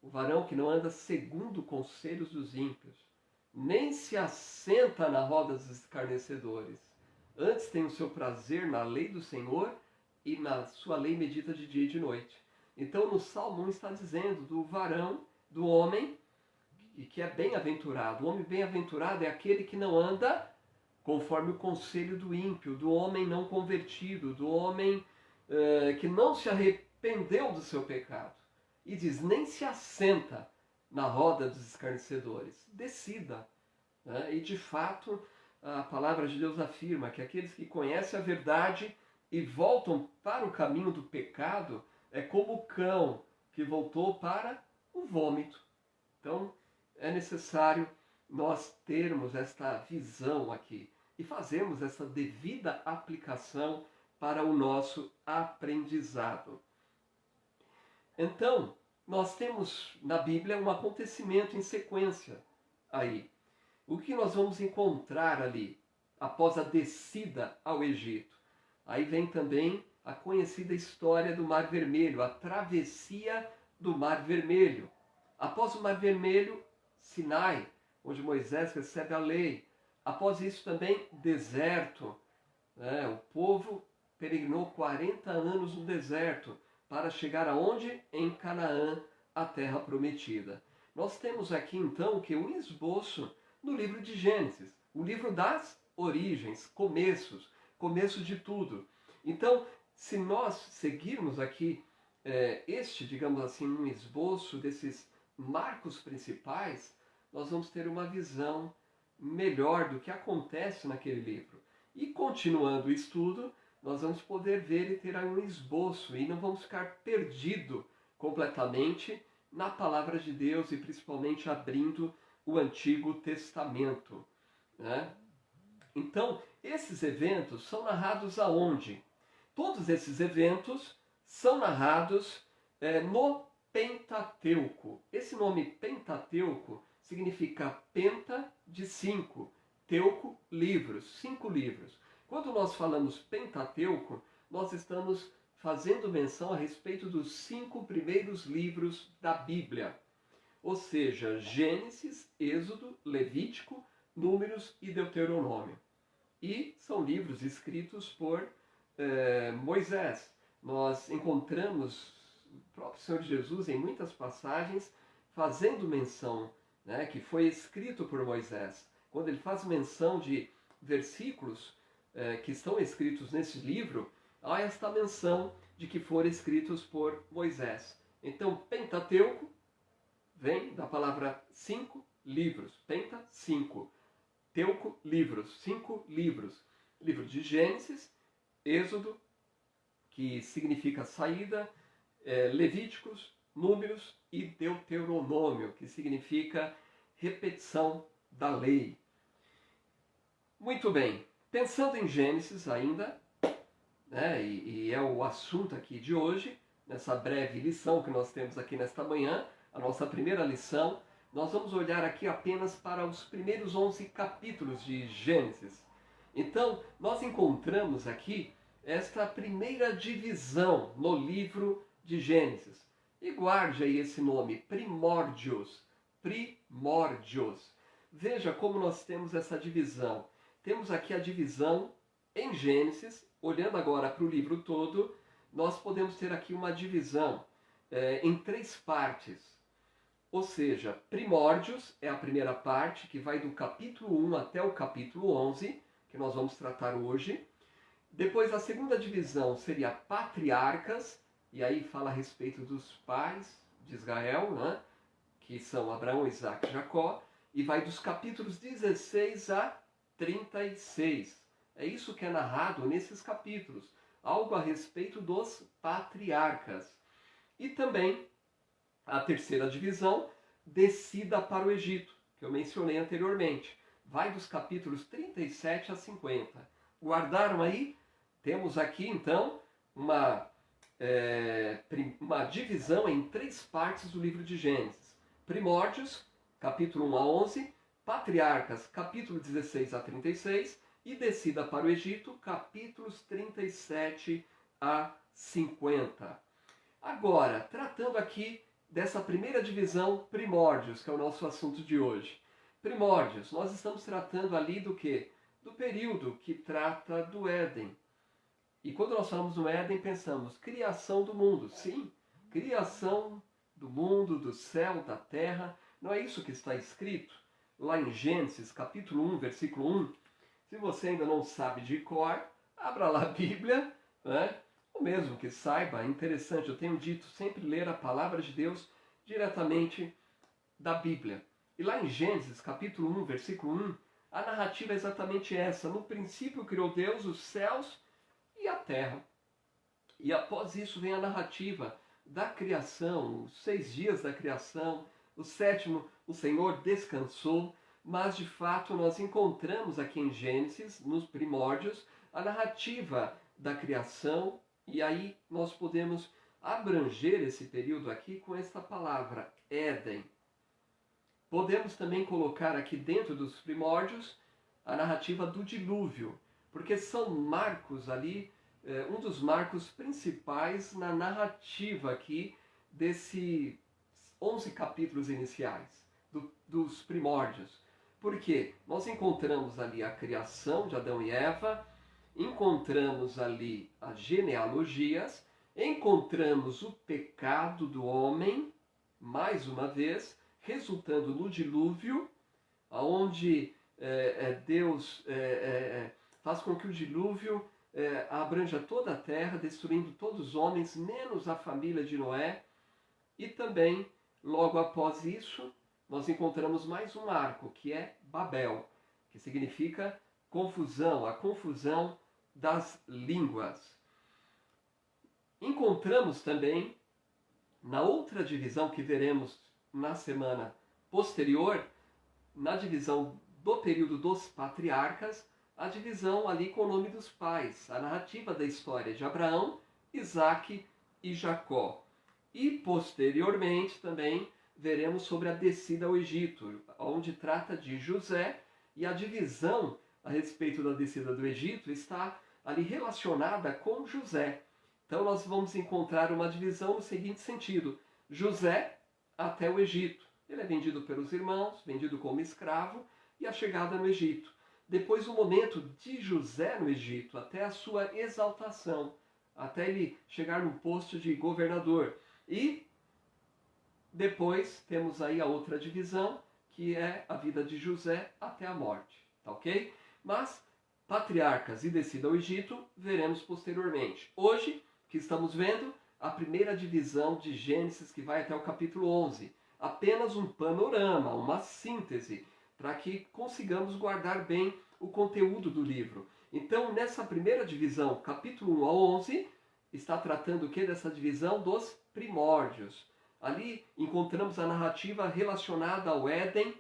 o varão que não anda segundo conselhos dos ímpios, nem se assenta na roda dos escarnecedores. Antes tem o seu prazer na lei do Senhor e na sua lei medita de dia e de noite. Então no Salmo 1 está dizendo do varão, do homem, e que é bem-aventurado. O homem bem-aventurado é aquele que não anda conforme o conselho do ímpio, do homem não convertido, do homem que não se arrependeu do seu pecado. E diz, nem se assenta na roda dos escarnecedores. Decida. Né? E de fato, a palavra de Deus afirma que aqueles que conhecem a verdade e voltam para o caminho do pecado é como o cão que voltou para o vômito. Então, é necessário nós termos esta visão aqui e fazermos essa devida aplicação para o nosso aprendizado. Então, nós temos na Bíblia um acontecimento em sequência aí. O que nós vamos encontrar ali após a descida ao Egito? Aí vem também a conhecida história do Mar Vermelho, a travessia do Mar Vermelho. Após o Mar Vermelho, Sinai, onde Moisés recebe a lei. Após isso também, deserto. O povo peregrinou 40 anos no deserto para chegar aonde? Em Canaã, a terra prometida. Nós temos aqui então que um esboço no livro de Gênesis, o livro das origens, começo de tudo. Então, se nós seguirmos aqui digamos assim, um esboço desses marcos principais, nós vamos ter uma visão melhor do que acontece naquele livro. E continuando o estudo, nós vamos poder ver e ter aí um esboço e não vamos ficar perdido completamente na palavra de Deus e principalmente abrindo o Antigo Testamento. Né? Então, esses eventos são narrados aonde? Todos esses eventos são narrados no Pentateuco. Esse nome Pentateuco significa penta de 5, teuco, livros, 5 livros. Quando nós falamos Pentateuco, nós estamos fazendo menção a respeito dos 5 primeiros livros da Bíblia. Ou seja, Gênesis, Êxodo, Levítico, Números e Deuteronômio. E são livros escritos por Moisés. Nós encontramos o próprio Senhor Jesus em muitas passagens fazendo menção, né, que foi escrito por Moisés. Quando ele faz menção de versículos que estão escritos nesse livro, há esta menção de que foram escritos por Moisés. Então, Pentateuco vem da palavra 5 livros. Penta, 5. Teuco, livros. 5 livros. Livro de Gênesis, Êxodo, que significa saída, Levíticos, Números e Deuteronômio, que significa repetição da lei. Muito bem, pensando em Gênesis ainda, né, e é o assunto aqui de hoje, nessa breve lição que nós temos aqui nesta manhã, a nossa primeira lição, nós vamos olhar aqui apenas para os primeiros 11 capítulos de Gênesis. Então, nós encontramos aqui esta primeira divisão no livro de Gênesis. E guarde aí esse nome, Primórdios. Primórdios. Veja como nós temos essa divisão. Temos aqui a divisão em Gênesis. Olhando agora para o livro todo, nós podemos ter aqui uma divisão em 3 partes. Ou seja, Primórdios é a primeira parte, que vai do capítulo 1 até o capítulo 11, que nós vamos tratar hoje. Depois a segunda divisão seria Patriarcas, e aí fala a respeito dos pais de Israel, né? Que são Abraão, Isaac e Jacó, e vai dos capítulos 16 a 36. É isso que é narrado nesses capítulos, algo a respeito dos patriarcas. E também a terceira divisão, Descida para o Egito, que eu mencionei anteriormente. Vai dos capítulos 37 a 50. Guardaram aí? Temos aqui, então, uma divisão em 3 partes do livro de Gênesis. Primórdios, capítulo 1 a 11. Patriarcas, capítulo 16 a 36. E Descida para o Egito, capítulos 37 a 50. Agora, tratando aqui dessa primeira divisão, Primórdios, que é o nosso assunto de hoje. Primórdios, nós estamos tratando ali do quê? Do período que trata do Éden. E quando nós falamos do Éden, pensamos criação do mundo. Sim, criação do mundo, do céu, da terra. Não é isso que está escrito lá em Gênesis, capítulo 1, versículo 1. Se você ainda não sabe de cor, abra lá a Bíblia, né? Ou mesmo que saiba, é interessante, eu tenho dito sempre ler a palavra de Deus diretamente da Bíblia. E lá em Gênesis, capítulo 1, versículo 1, a narrativa é exatamente essa. No princípio criou Deus os céus e a terra. E após isso vem a narrativa da criação, os 6 dias da criação, o 7º o Senhor descansou, mas de fato nós encontramos aqui em Gênesis, nos primórdios, a narrativa da criação, e aí nós podemos abranger esse período aqui com esta palavra, Éden. Podemos também colocar aqui dentro dos primórdios a narrativa do dilúvio, porque são marcos ali, um dos marcos principais na narrativa aqui desses 11 capítulos iniciais, dos primórdios. Porque nós encontramos ali a criação de Adão e Eva, encontramos ali as genealogias, encontramos o pecado do homem, mais uma vez, resultando no dilúvio, onde Deus faz com que o dilúvio abranja toda a terra, destruindo todos os homens, menos a família de Noé. E também, logo após isso, nós encontramos mais um marco, que é Babel, que significa confusão, a confusão das línguas. Encontramos também, na outra divisão que veremos na semana posterior, na divisão do período dos patriarcas, a divisão ali com o nome dos pais, a narrativa da história de Abraão, Isaac e Jacó. E posteriormente também veremos sobre a descida ao Egito, onde trata de José, e a divisão a respeito da descida do Egito está ali relacionada com José. Então nós vamos encontrar uma divisão no seguinte sentido: José até o Egito. Ele é vendido pelos irmãos, vendido como escravo, e a chegada no Egito. Depois o momento de José no Egito, até a sua exaltação, até ele chegar no posto de governador. E depois temos aí a outra divisão, que é a vida de José até a morte, tá ok? Mas patriarcas e descida ao Egito veremos posteriormente. Hoje, que estamos vendo, a primeira divisão de Gênesis, que vai até o capítulo 11. Apenas um panorama, uma síntese, para que consigamos guardar bem o conteúdo do livro. Então, nessa primeira divisão, capítulo 1 a 11, está tratando o que dessa divisão? Dos primórdios. Ali encontramos a narrativa relacionada ao Éden,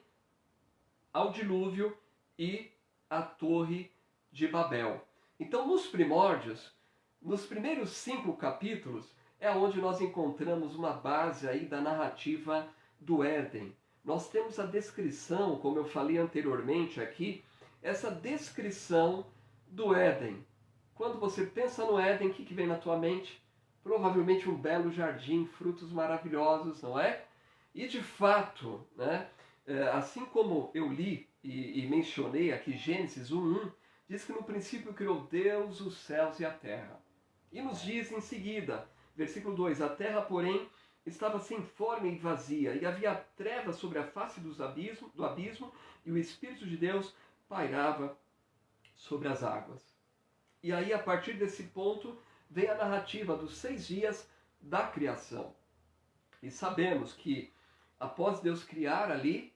ao dilúvio e à Torre de Babel. Então, nos primórdios, nos primeiros 5 capítulos, é onde nós encontramos uma base aí da narrativa do Éden. Nós temos a descrição, como eu falei anteriormente aqui, essa descrição do Éden. Quando você pensa no Éden, o que vem na tua mente? Provavelmente um belo jardim, frutos maravilhosos, não é? E de fato, né, assim como eu li e mencionei aqui Gênesis 1:1, diz que no princípio criou Deus os céus e a terra. E nos diz em seguida, versículo 2, a terra, porém, estava sem forma e vazia, e havia trevas sobre a face do abismo, e o Espírito de Deus pairava sobre as águas. E aí, a partir desse ponto, vem a narrativa dos 6 dias da criação. E sabemos que, após Deus criar ali,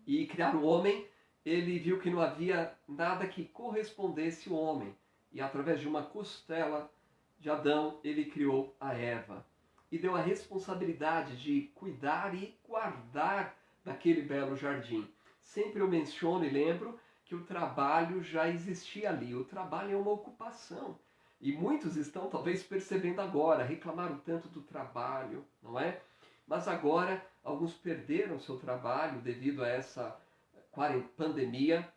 e criar o homem, ele viu que não havia nada que correspondesse ao homem. E através de uma costela de Adão, ele criou a Eva. E deu a responsabilidade de cuidar e guardar daquele belo jardim. Sempre eu menciono e lembro que o trabalho já existia ali. O trabalho é uma ocupação. E muitos estão talvez percebendo agora, reclamaram tanto do trabalho, não é? Mas agora alguns perderam seu trabalho devido a essa pandemia.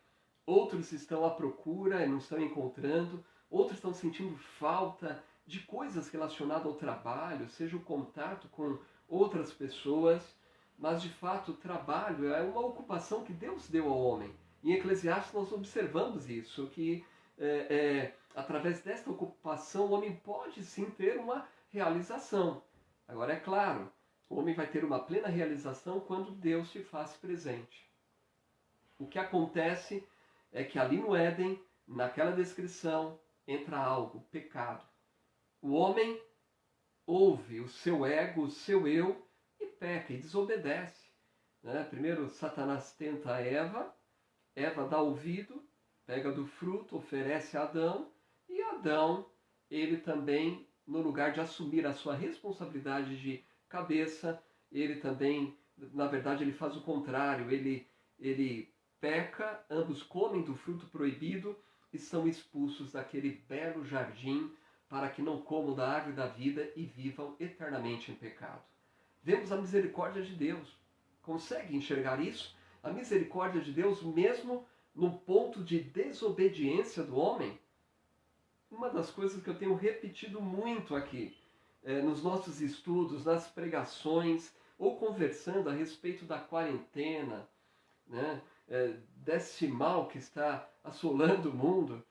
Outros estão à procura e não estão encontrando. Outros estão sentindo falta de coisas relacionadas ao trabalho, seja o contato com outras pessoas. Mas de fato o trabalho é uma ocupação que Deus deu ao homem. Em Eclesiastes nós observamos isso, que através desta ocupação o homem pode sim ter uma realização. Agora é claro, o homem vai ter uma plena realização quando Deus se faz presente. O que acontece é que ali no Éden, naquela descrição, entra algo, pecado. O homem ouve o seu ego, o seu eu, e peca, e desobedece. Né? Primeiro Satanás tenta a Eva dá ouvido, pega do fruto, oferece a Adão, e Adão, ele também, no lugar de assumir a sua responsabilidade de cabeça, ele também, na verdade, ele faz o contrário, ele peca, ambos comem do fruto proibido e são expulsos daquele belo jardim para que não comam da árvore da vida e vivam eternamente em pecado. Vemos a misericórdia de Deus. Consegue enxergar isso? A misericórdia de Deus, mesmo no ponto de desobediência do homem? Uma das coisas que eu tenho repetido muito aqui, nos nossos estudos, nas pregações, ou conversando a respeito da quarentena, né, desse mal que está assolando o mundo,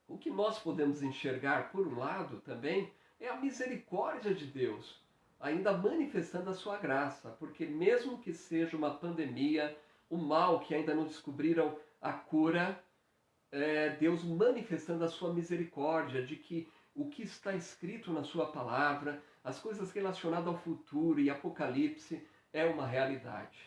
o que nós podemos enxergar, por um lado, também, é a misericórdia de Deus, ainda manifestando a sua graça, porque mesmo que seja uma pandemia, o mal que ainda não descobriram a cura, Deus manifestando a sua misericórdia, de que o que está escrito na sua palavra, as coisas relacionadas ao futuro e Apocalipse, é uma realidade.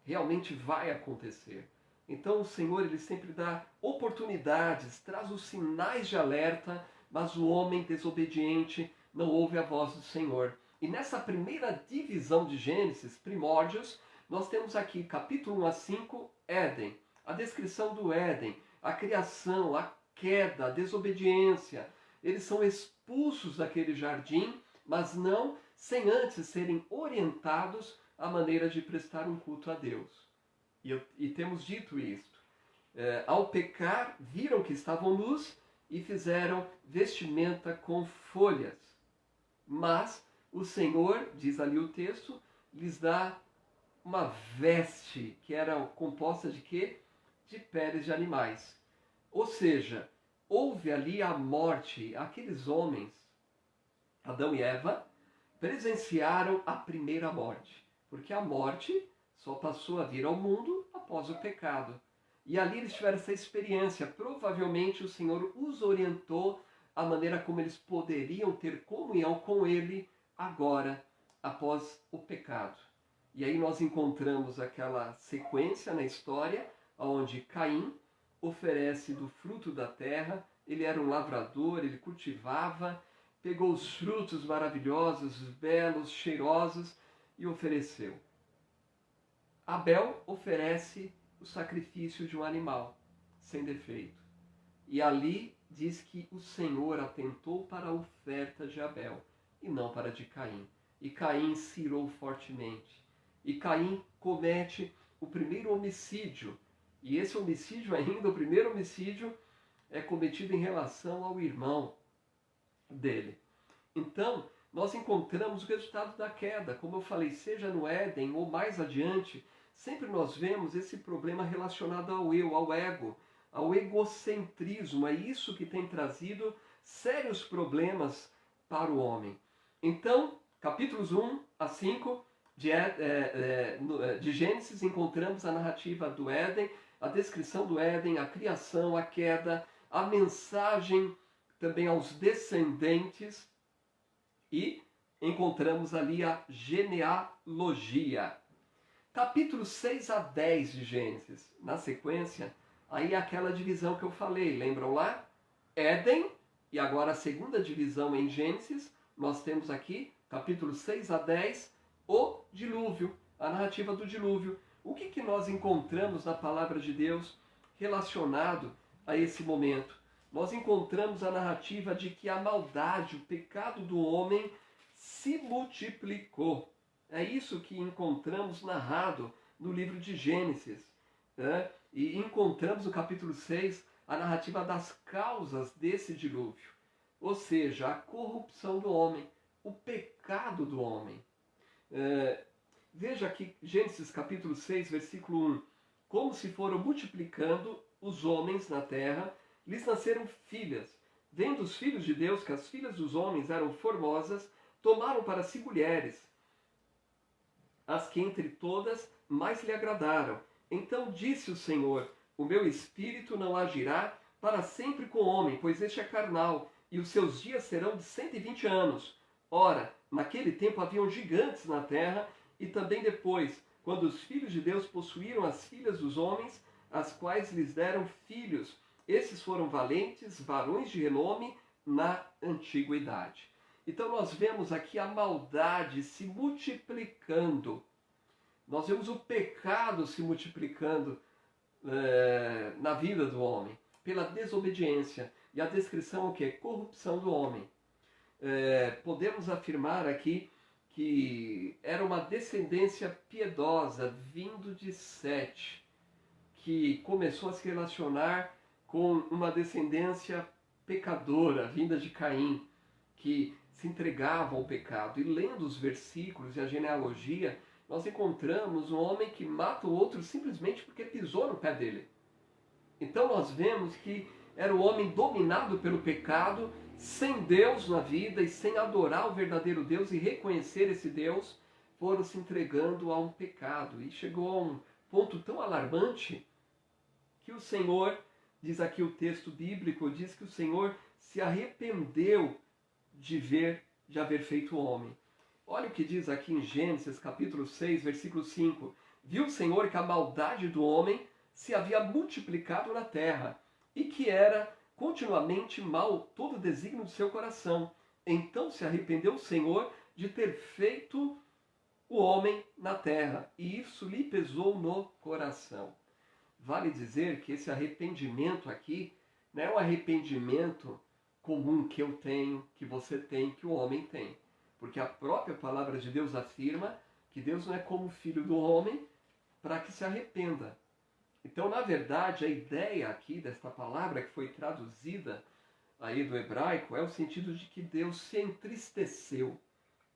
Realmente vai acontecer. Então o Senhor, ele sempre dá oportunidades, traz os sinais de alerta, mas o homem desobediente não ouve a voz do Senhor. E nessa primeira divisão de Gênesis, primórdios, nós temos aqui, capítulo 1 a 5, Éden. A descrição do Éden, a criação, a queda, a desobediência. Eles são expulsos daquele jardim, mas não sem antes serem orientados à maneira de prestar um culto a Deus. E temos dito isto. Ao pecar, viram que estavam nus e fizeram vestimenta com folhas. Mas o Senhor, diz ali o texto, lhes dá uma veste que era composta de quê? De peles de animais. Ou seja, houve ali a morte. Aqueles homens, Adão e Eva, presenciaram a primeira morte. Porque a morte só passou a vir ao mundo após o pecado. E ali eles tiveram essa experiência. Provavelmente o Senhor os orientou a maneira como eles poderiam ter comunhão com ele agora, após o pecado. E aí nós encontramos aquela sequência na história, onde Caim oferece do fruto da terra. Ele era um lavrador, ele cultivava, pegou os frutos maravilhosos, belos, cheirosos e ofereceu. Abel oferece o sacrifício de um animal, sem defeito. E ali diz que o Senhor atentou para a oferta de Abel e não para a de Caim. E Caim se irou fortemente. E Caim comete o primeiro homicídio. E esse homicídio ainda, o primeiro homicídio, é cometido em relação ao irmão dele. Então, nós encontramos o resultado da queda. Como eu falei, seja no Éden ou mais adiante, sempre nós vemos esse problema relacionado ao eu, ao ego, ao egocentrismo. É isso que tem trazido sérios problemas para o homem. Então, capítulos 1 a 5 de Gênesis, encontramos a narrativa do Éden, a descrição do Éden, a criação, a queda, a mensagem também aos descendentes e encontramos ali a genealogia. Capítulos 6 a 10 de Gênesis, na sequência, aí é aquela divisão que eu falei, lembram lá? Éden, e agora a segunda divisão em Gênesis, nós temos aqui, capítulos 6 a 10, o dilúvio, a narrativa do dilúvio. O que nós encontramos na palavra de Deus relacionado a esse momento? Nós encontramos a narrativa de que a maldade, o pecado do homem se multiplicou. É isso que encontramos narrado no livro de Gênesis. Né? E encontramos no capítulo 6 a narrativa das causas desse dilúvio. Ou seja, a corrupção do homem, o pecado do homem. Veja aqui Gênesis capítulo 6, versículo 1. Como se foram multiplicando os homens na terra, lhes nasceram filhas. Vendo os filhos de Deus que as filhas dos homens eram formosas, tomaram para si mulheres, as que entre todas mais lhe agradaram. Então disse o Senhor: o meu espírito não agirá para sempre com o homem, pois este é carnal, e os seus dias serão de 120 anos. Ora, naquele tempo haviam gigantes na terra, e também depois, quando os filhos de Deus possuíram as filhas dos homens, as quais lhes deram filhos. Esses foram valentes, varões de renome na antiguidade. Então nós vemos aqui a maldade se multiplicando. Nós vemos o pecado se multiplicando na vida do homem, pela desobediência. E a descrição é o quê? Corrupção do homem. Podemos afirmar aqui que era uma descendência piedosa, vindo de Sete, que começou a se relacionar com uma descendência pecadora, vinda de Caim, que se entregava ao pecado. E lendo os versículos e a genealogia, nós encontramos um homem que mata o outro simplesmente porque pisou no pé dele. Então nós vemos que era o homem dominado pelo pecado, sem Deus na vida e sem adorar o verdadeiro Deus e reconhecer esse Deus, foram se entregando a um pecado. E chegou a um ponto tão alarmante que o Senhor, diz aqui o texto bíblico, diz que o Senhor se arrependeu de haver feito o homem. Olha o que diz aqui em Gênesis capítulo 6, versículo 5. Viu o Senhor que a maldade do homem se havia multiplicado na terra, e que era continuamente mal todo o desígnio do seu coração. Então se arrependeu o Senhor de ter feito o homem na terra, e isso lhe pesou no coração. Vale dizer que esse arrependimento aqui não é um arrependimento comum que eu tenho, que você tem, que o homem tem. Porque a própria palavra de Deus afirma que Deus não é como o filho do homem para que se arrependa. Então, na verdade, a ideia aqui desta palavra que foi traduzida aí do hebraico é o sentido de que Deus se entristeceu.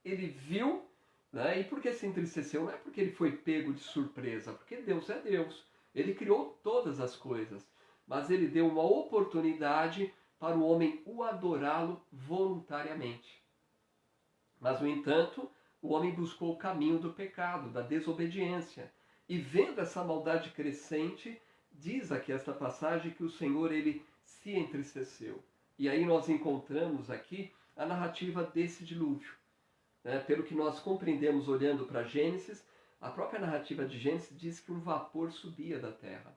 Ele viu, né? E por que se entristeceu? Não é porque ele foi pego de surpresa, porque Deus é Deus. Ele criou todas as coisas, mas ele deu uma oportunidade para o homem o adorá-lo voluntariamente. Mas, no entanto, o homem buscou o caminho do pecado, da desobediência. E vendo essa maldade crescente, diz aqui esta passagem que o Senhor ele se entristeceu. E aí nós encontramos aqui a narrativa desse dilúvio. Né? Pelo que nós compreendemos olhando para Gênesis, a própria narrativa de Gênesis diz que um vapor subia da terra.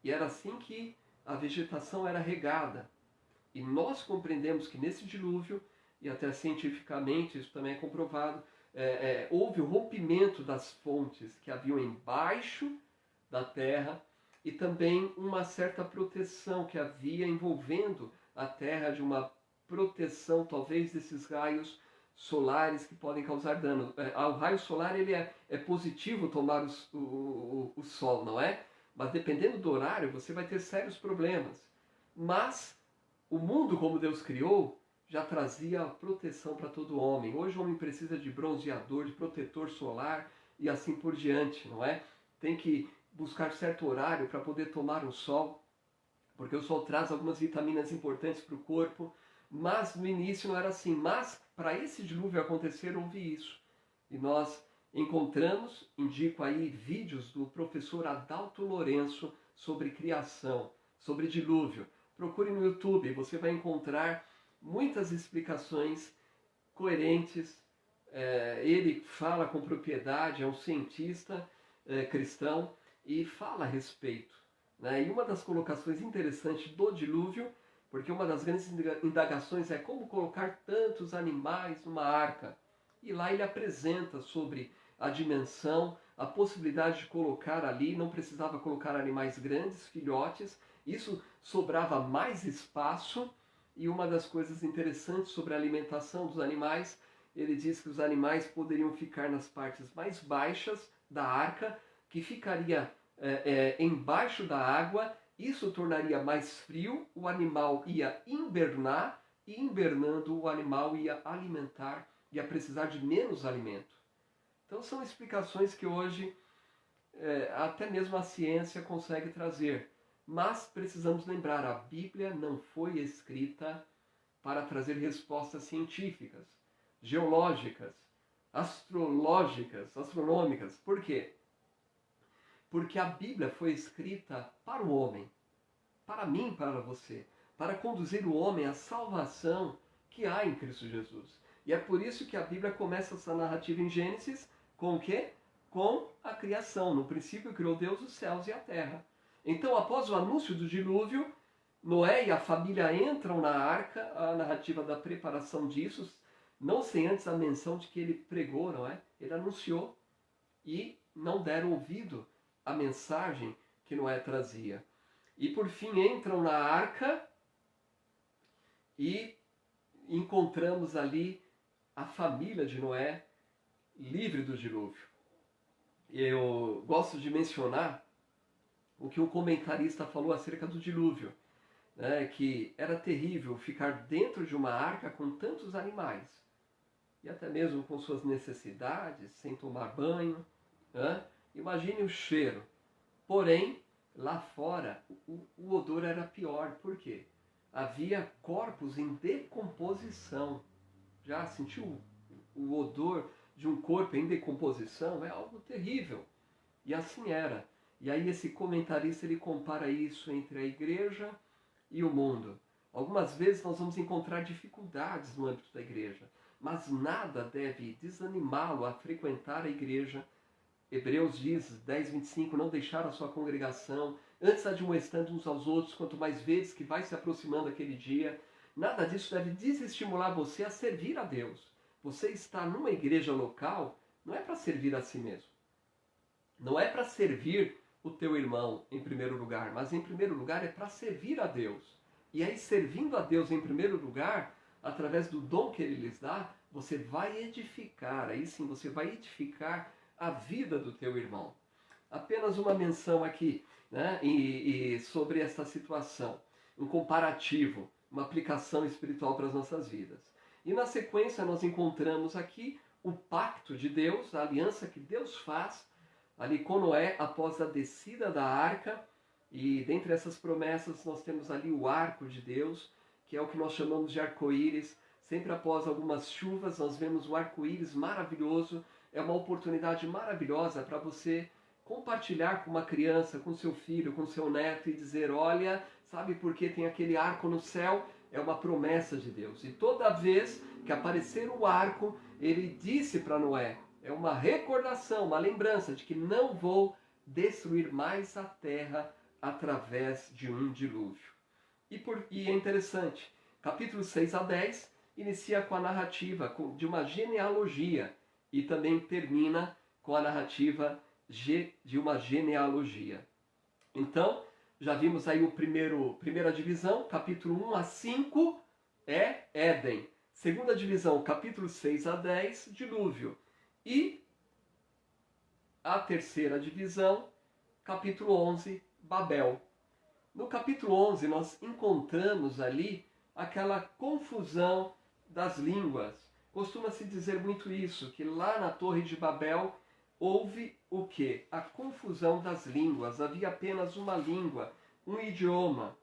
E era assim que a vegetação era regada. E nós compreendemos que nesse dilúvio, e até cientificamente isso também é comprovado, houve o rompimento das fontes que haviam embaixo da terra e também uma certa proteção que havia envolvendo a terra, de uma proteção talvez desses raios solares que podem causar dano. O raio solar ele é positivo tomar o sol, não é? Mas dependendo do horário você vai ter sérios problemas. Mas o mundo como Deus criou já trazia proteção para todo homem. Hoje o homem precisa de bronzeador, de protetor solar e assim por diante, não é? Tem que buscar certo horário para poder tomar o sol, porque o sol traz algumas vitaminas importantes para o corpo, mas no início não era assim. Mas para esse dilúvio acontecer, houve isso. E nós encontramos, indico aí vídeos do professor Adalto Lourenço sobre criação, sobre dilúvio. Procure no YouTube, você vai encontrar muitas explicações coerentes. Ele fala com propriedade, é um cientista cristão e fala a respeito. Né? E uma das colocações interessantes do dilúvio, porque uma das grandes indagações é como colocar tantos animais numa arca. E lá ele apresenta sobre a dimensão, a possibilidade de colocar ali, não precisava colocar animais grandes, filhotes, isso sobrava mais espaço. E uma das coisas interessantes sobre a alimentação dos animais, ele diz que os animais poderiam ficar nas partes mais baixas da arca, que ficaria embaixo da água. Isso tornaria mais frio, o animal ia invernar, e invernando o animal ia alimentar, ia precisar de menos alimento. Então são explicações que hoje até mesmo a ciência consegue trazer. Mas precisamos lembrar, a Bíblia não foi escrita para trazer respostas científicas, geológicas, astrológicas, astronômicas. Por quê? Porque a Bíblia foi escrita para o homem, para mim, para você, para conduzir o homem à salvação que há em Cristo Jesus. E é por isso que a Bíblia começa essa narrativa em Gênesis com o quê? Com a criação. No princípio criou Deus os céus e a terra. Então, após o anúncio do dilúvio, Noé e a família entram na arca, a narrativa da preparação disso, não sem antes a menção de que ele pregou, não é? Ele anunciou e não deram ouvido à mensagem que Noé trazia. E por fim entram na arca e encontramos ali a família de Noé livre do dilúvio. Eu gosto de mencionar o que um comentarista falou acerca do dilúvio, né, que era terrível ficar dentro de uma arca com tantos animais, e até mesmo com suas necessidades, sem tomar banho. Né? Imagine o cheiro. Porém, lá fora, o odor era pior. Por quê? Havia corpos em decomposição. Já sentiu o odor de um corpo em decomposição? É algo terrível. E assim era. E aí esse comentarista ele compara isso entre a igreja e o mundo. Algumas vezes nós vamos encontrar dificuldades no âmbito da igreja, mas nada deve desanimá-lo a frequentar a igreja. Hebreus diz, 10:25, não deixar a sua congregação, antes admoestando uns aos outros, quanto mais vezes que vai se aproximando aquele dia. Nada disso deve desestimular você a servir a Deus. Você está numa igreja local, não é para servir a si mesmo. Não é para servir o teu irmão em primeiro lugar, mas em primeiro lugar é para servir a Deus. E aí, servindo a Deus em primeiro lugar, através do dom que Ele lhes dá, você vai edificar, aí sim, você vai edificar a vida do teu irmão. Apenas uma menção aqui, né, e sobre esta situação, um comparativo, uma aplicação espiritual para as nossas vidas. E na sequência nós encontramos aqui o pacto de Deus, a aliança que Deus faz ali com Noé após a descida da arca. E dentre essas promessas nós temos ali o arco de Deus, que é o que nós chamamos de arco-íris. Sempre após algumas chuvas nós vemos o arco-íris maravilhoso. É uma oportunidade maravilhosa para você compartilhar com uma criança, com seu filho, com seu neto e dizer, olha, sabe por que tem aquele arco no céu? é uma promessa de Deus. E toda vez que aparecer o arco, ele disse para Noé, é uma recordação, uma lembrança de que não vou destruir mais a terra através de um dilúvio. E é interessante, capítulo 6 a 10 inicia com a narrativa de uma genealogia e também termina com a narrativa de uma genealogia. Então, já vimos aí primeira divisão, capítulo 1 a 5 é Éden. Segunda divisão, capítulo 6 a 10, dilúvio. E a terceira divisão, capítulo 11, Babel. No capítulo 11 nós encontramos ali aquela confusão das línguas. Costuma-se dizer muito isso, que lá na Torre de Babel houve o quê? A confusão das línguas. Havia apenas uma língua, um idioma.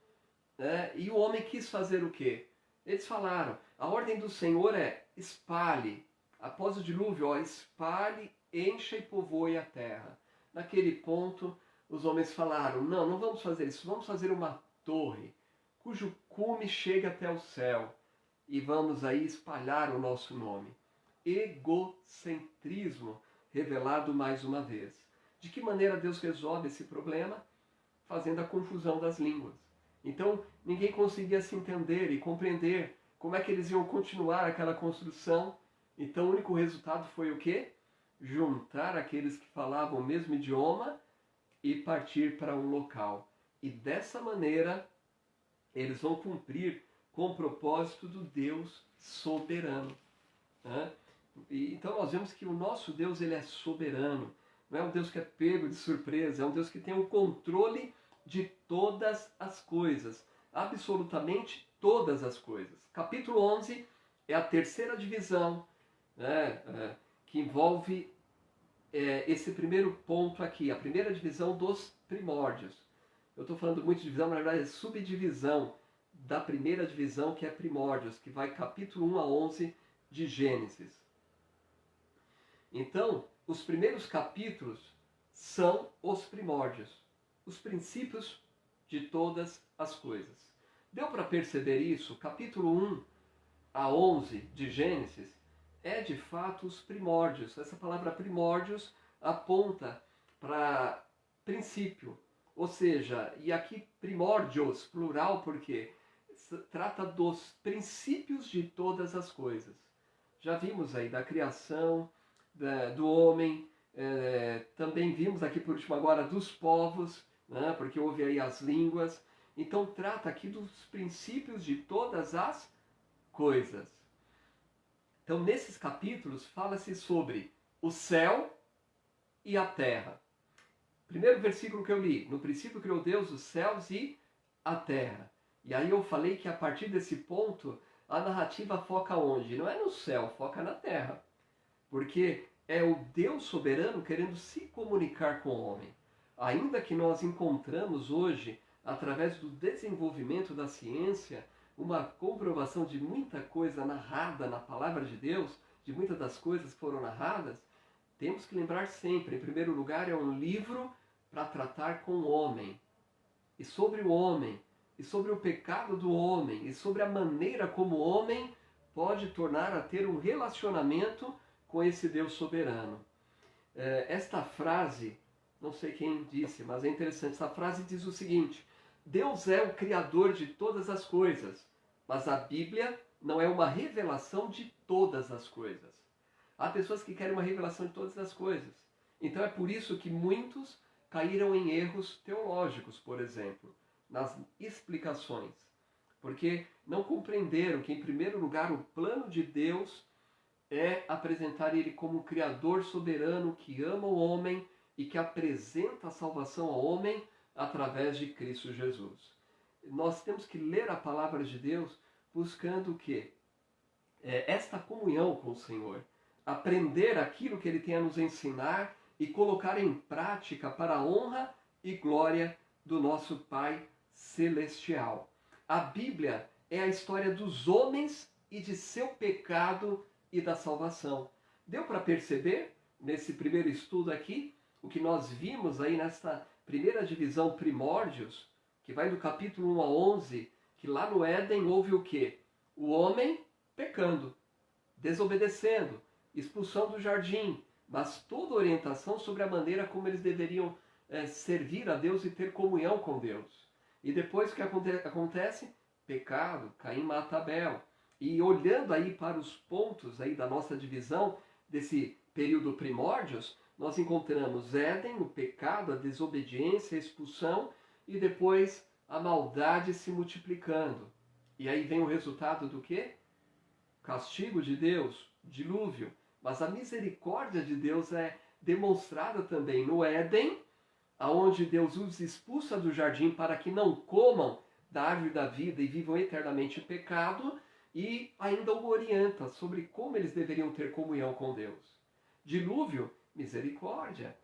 Né? E o homem quis fazer o quê? Eles falaram, a ordem do Senhor é espalhe. Após o dilúvio, espalhe, encha e povoe a terra. Naquele ponto, os homens falaram, não vamos fazer isso, vamos fazer uma torre, cujo cume chega até o céu. E vamos aí espalhar o nosso nome. Egocentrismo revelado mais uma vez. De que maneira Deus resolve esse problema? Fazendo a confusão das línguas. Então, ninguém conseguia se entender e compreender como é que eles iam continuar aquela construção. Então, o único resultado foi o quê? Juntar aqueles que falavam o mesmo idioma e partir para um local. E dessa maneira, eles vão cumprir com o propósito do Deus soberano. Né? Então nós vemos que o nosso Deus ele é soberano. Não é um Deus que é pego de surpresa, é um Deus que tem o controle de todas as coisas. Absolutamente todas as coisas. Capítulo 11 é a terceira divisão, né, que envolve esse primeiro ponto aqui, a primeira divisão dos primórdios. Eu estou falando muito de divisão, mas na verdade é subdivisão da primeira divisão, que é primórdios, que vai capítulo 1 a 11 de Gênesis. Então, os primeiros capítulos são os primórdios, os princípios de todas as coisas. Deu para perceber isso? Capítulo 1 a 11 de Gênesis é de fato os primórdios. Essa palavra primórdios aponta para princípio, ou seja, e aqui primórdios, plural, porque trata dos princípios de todas as coisas. Já vimos aí da criação, do homem, também vimos aqui por último agora dos povos, né, porque houve aí as línguas. Então trata aqui dos princípios de todas as coisas. Então nesses capítulos fala-se sobre o céu e a terra. Primeiro versículo que eu li, no princípio criou Deus os céus e a terra. E aí eu falei que a partir desse ponto a narrativa foca onde? Não é no céu, foca na terra. Porque é o Deus soberano querendo se comunicar com o homem. Ainda que nós encontramos hoje, através do desenvolvimento da ciência, uma comprovação de muita coisa narrada na palavra de Deus, de muitas das coisas que foram narradas, temos que lembrar sempre, em primeiro lugar, é um livro para tratar com o homem. E sobre o homem, e sobre o pecado do homem, e sobre a maneira como o homem pode tornar a ter um relacionamento com esse Deus soberano. Esta frase, não sei quem disse, mas é interessante, essa frase diz o seguinte: Deus é o Criador de todas as coisas, mas a Bíblia não é uma revelação de todas as coisas. Há pessoas que querem uma revelação de todas as coisas. Então é por isso que muitos caíram em erros teológicos, por exemplo, nas explicações. Porque não compreenderam que, em primeiro lugar, o plano de Deus é apresentar Ele como um Criador soberano que ama o homem e que apresenta a salvação ao homem através de Cristo Jesus. Nós temos que ler a palavra de Deus buscando o quê? Esta comunhão com o Senhor. Aprender aquilo que Ele tem a nos ensinar e colocar em prática para a honra e glória do nosso Pai Celestial. A Bíblia é a história dos homens e de seu pecado e da salvação. Deu para perceber, nesse primeiro estudo aqui, o que nós vimos aí nesta primeira divisão primórdios, que vai do capítulo 1 a 11, que lá no Éden houve o quê? O homem pecando, desobedecendo, expulsão do jardim, mas toda orientação sobre a maneira como eles deveriam servir a Deus e ter comunhão com Deus. E depois o que acontece? Pecado, Caim mata Abel. E olhando aí para os pontos aí da nossa divisão desse período primórdios, nós encontramos Éden, o pecado, a desobediência, a expulsão, e depois a maldade se multiplicando. E aí vem o resultado do quê? Castigo de Deus, dilúvio. Mas a misericórdia de Deus é demonstrada também no Éden, aonde Deus os expulsa do jardim para que não comam da árvore da vida e vivam eternamente em pecado, e ainda o orienta sobre como eles deveriam ter comunhão com Deus. Dilúvio, misericórdia.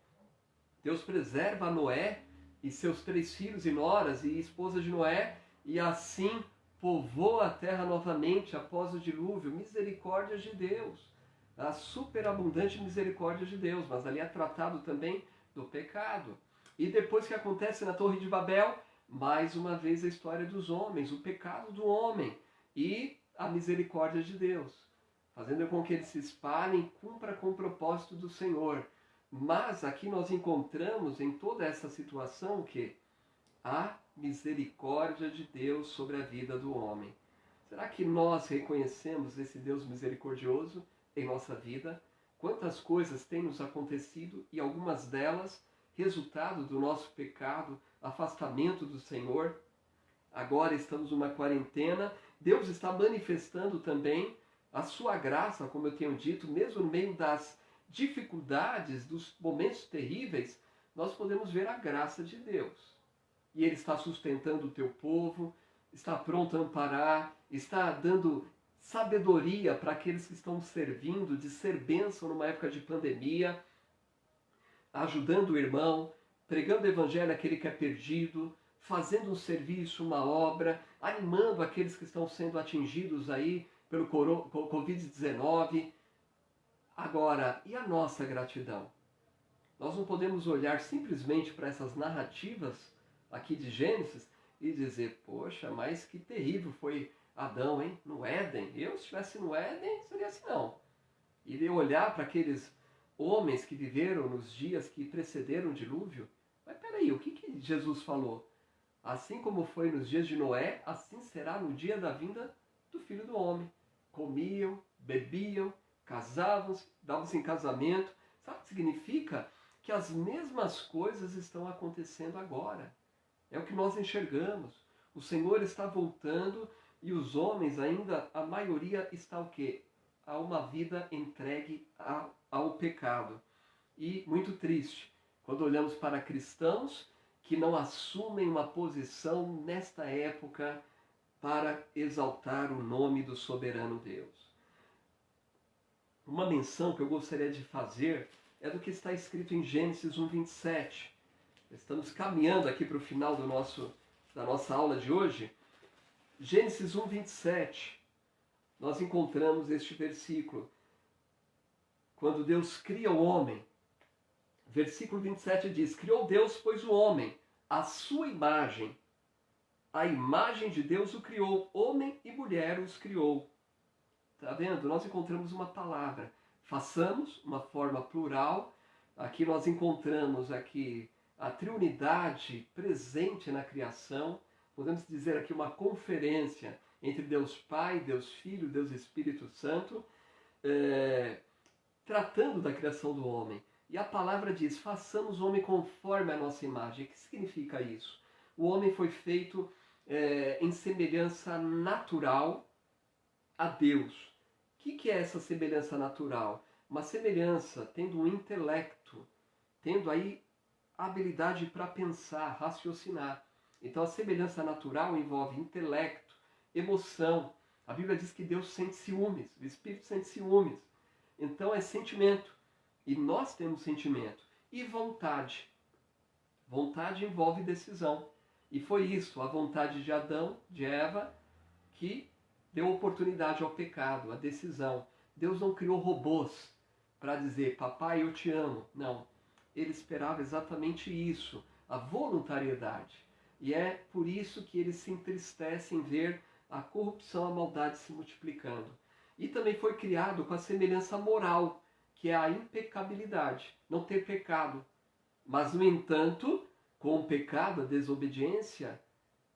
Deus preserva Noé e seus 3 filhos e noras e esposa de Noé, e assim povoa a terra novamente após o dilúvio. Misericórdia de Deus. A superabundante misericórdia de Deus, mas ali é tratado também do pecado. E depois que acontece na Torre de Babel, mais uma vez a história dos homens, o pecado do homem e a misericórdia de Deus, fazendo com que eles se espalhem e cumpra com o propósito do Senhor. Mas aqui nós encontramos em toda essa situação que a misericórdia de Deus sobre a vida do homem. Será que nós reconhecemos esse Deus misericordioso em nossa vida? Quantas coisas têm nos acontecido e algumas delas resultado do nosso pecado, afastamento do Senhor. Agora estamos numa quarentena. Deus está manifestando também a sua graça, como eu tenho dito, mesmo no meio das dificuldades, dos momentos terríveis, nós podemos ver a graça de Deus. E Ele está sustentando o teu povo, está pronto a amparar, está dando sabedoria para aqueles que estão servindo, de ser bênção numa época de pandemia, ajudando o irmão, pregando o evangelho àquele que é perdido, fazendo um serviço, uma obra, animando aqueles que estão sendo atingidos aí pelo Covid-19. Agora, e a nossa gratidão? Nós não podemos olhar simplesmente para essas narrativas aqui de Gênesis e dizer, poxa, mas que terrível foi Adão, hein? No Éden. Eu, se estivesse no Éden, seria assim, não. E olhar para aqueles homens que viveram nos dias que precederam o dilúvio. Mas peraí, o que Jesus falou? Assim como foi nos dias de Noé, assim será no dia da vinda do Filho do Homem. Comiam, bebiam, casavam-se, davam-se em casamento. Sabe o que significa? Que as mesmas coisas estão acontecendo agora. É o que nós enxergamos. O Senhor está voltando e os homens ainda, a maioria está o quê? A uma vida entregue ao pecado. E muito triste, quando olhamos para cristãos que não assumem uma posição nesta época para exaltar o nome do soberano Deus. Uma menção que eu gostaria de fazer é do que está escrito em Gênesis 1:27. Estamos caminhando aqui para o final da nossa aula de hoje. Gênesis 1:27. Nós encontramos este versículo. Quando Deus cria o homem, versículo 27 diz, criou Deus, pois, o homem, a sua imagem. A imagem de Deus o criou, homem e mulher os criou. Está vendo? Nós encontramos uma palavra. Façamos, uma forma plural. Aqui nós encontramos aqui a triunidade presente na criação. Podemos dizer aqui uma conferência entre Deus Pai, Deus Filho, Deus Espírito Santo, tratando da criação do homem. E a palavra diz, façamos o homem conforme a nossa imagem. O que significa isso? O homem foi feito em semelhança natural a Deus. O que é essa semelhança natural? Uma semelhança tendo um intelecto, tendo aí a habilidade para pensar, raciocinar. Então a semelhança natural envolve intelecto, emoção. A Bíblia diz que Deus sente ciúmes, o Espírito sente ciúmes. Então é sentimento. E nós temos sentimento. E vontade. Vontade envolve decisão. E foi isso, a vontade de Adão, de Eva, que deu oportunidade ao pecado, à decisão. Deus não criou robôs para dizer, papai, eu te amo. Não. Ele esperava exatamente isso, a voluntariedade. E é por isso que ele se entristece em ver a corrupção, a maldade se multiplicando. E também foi criado com a semelhança moral, que é a impecabilidade, não ter pecado. Mas, no entanto, com o pecado, a desobediência,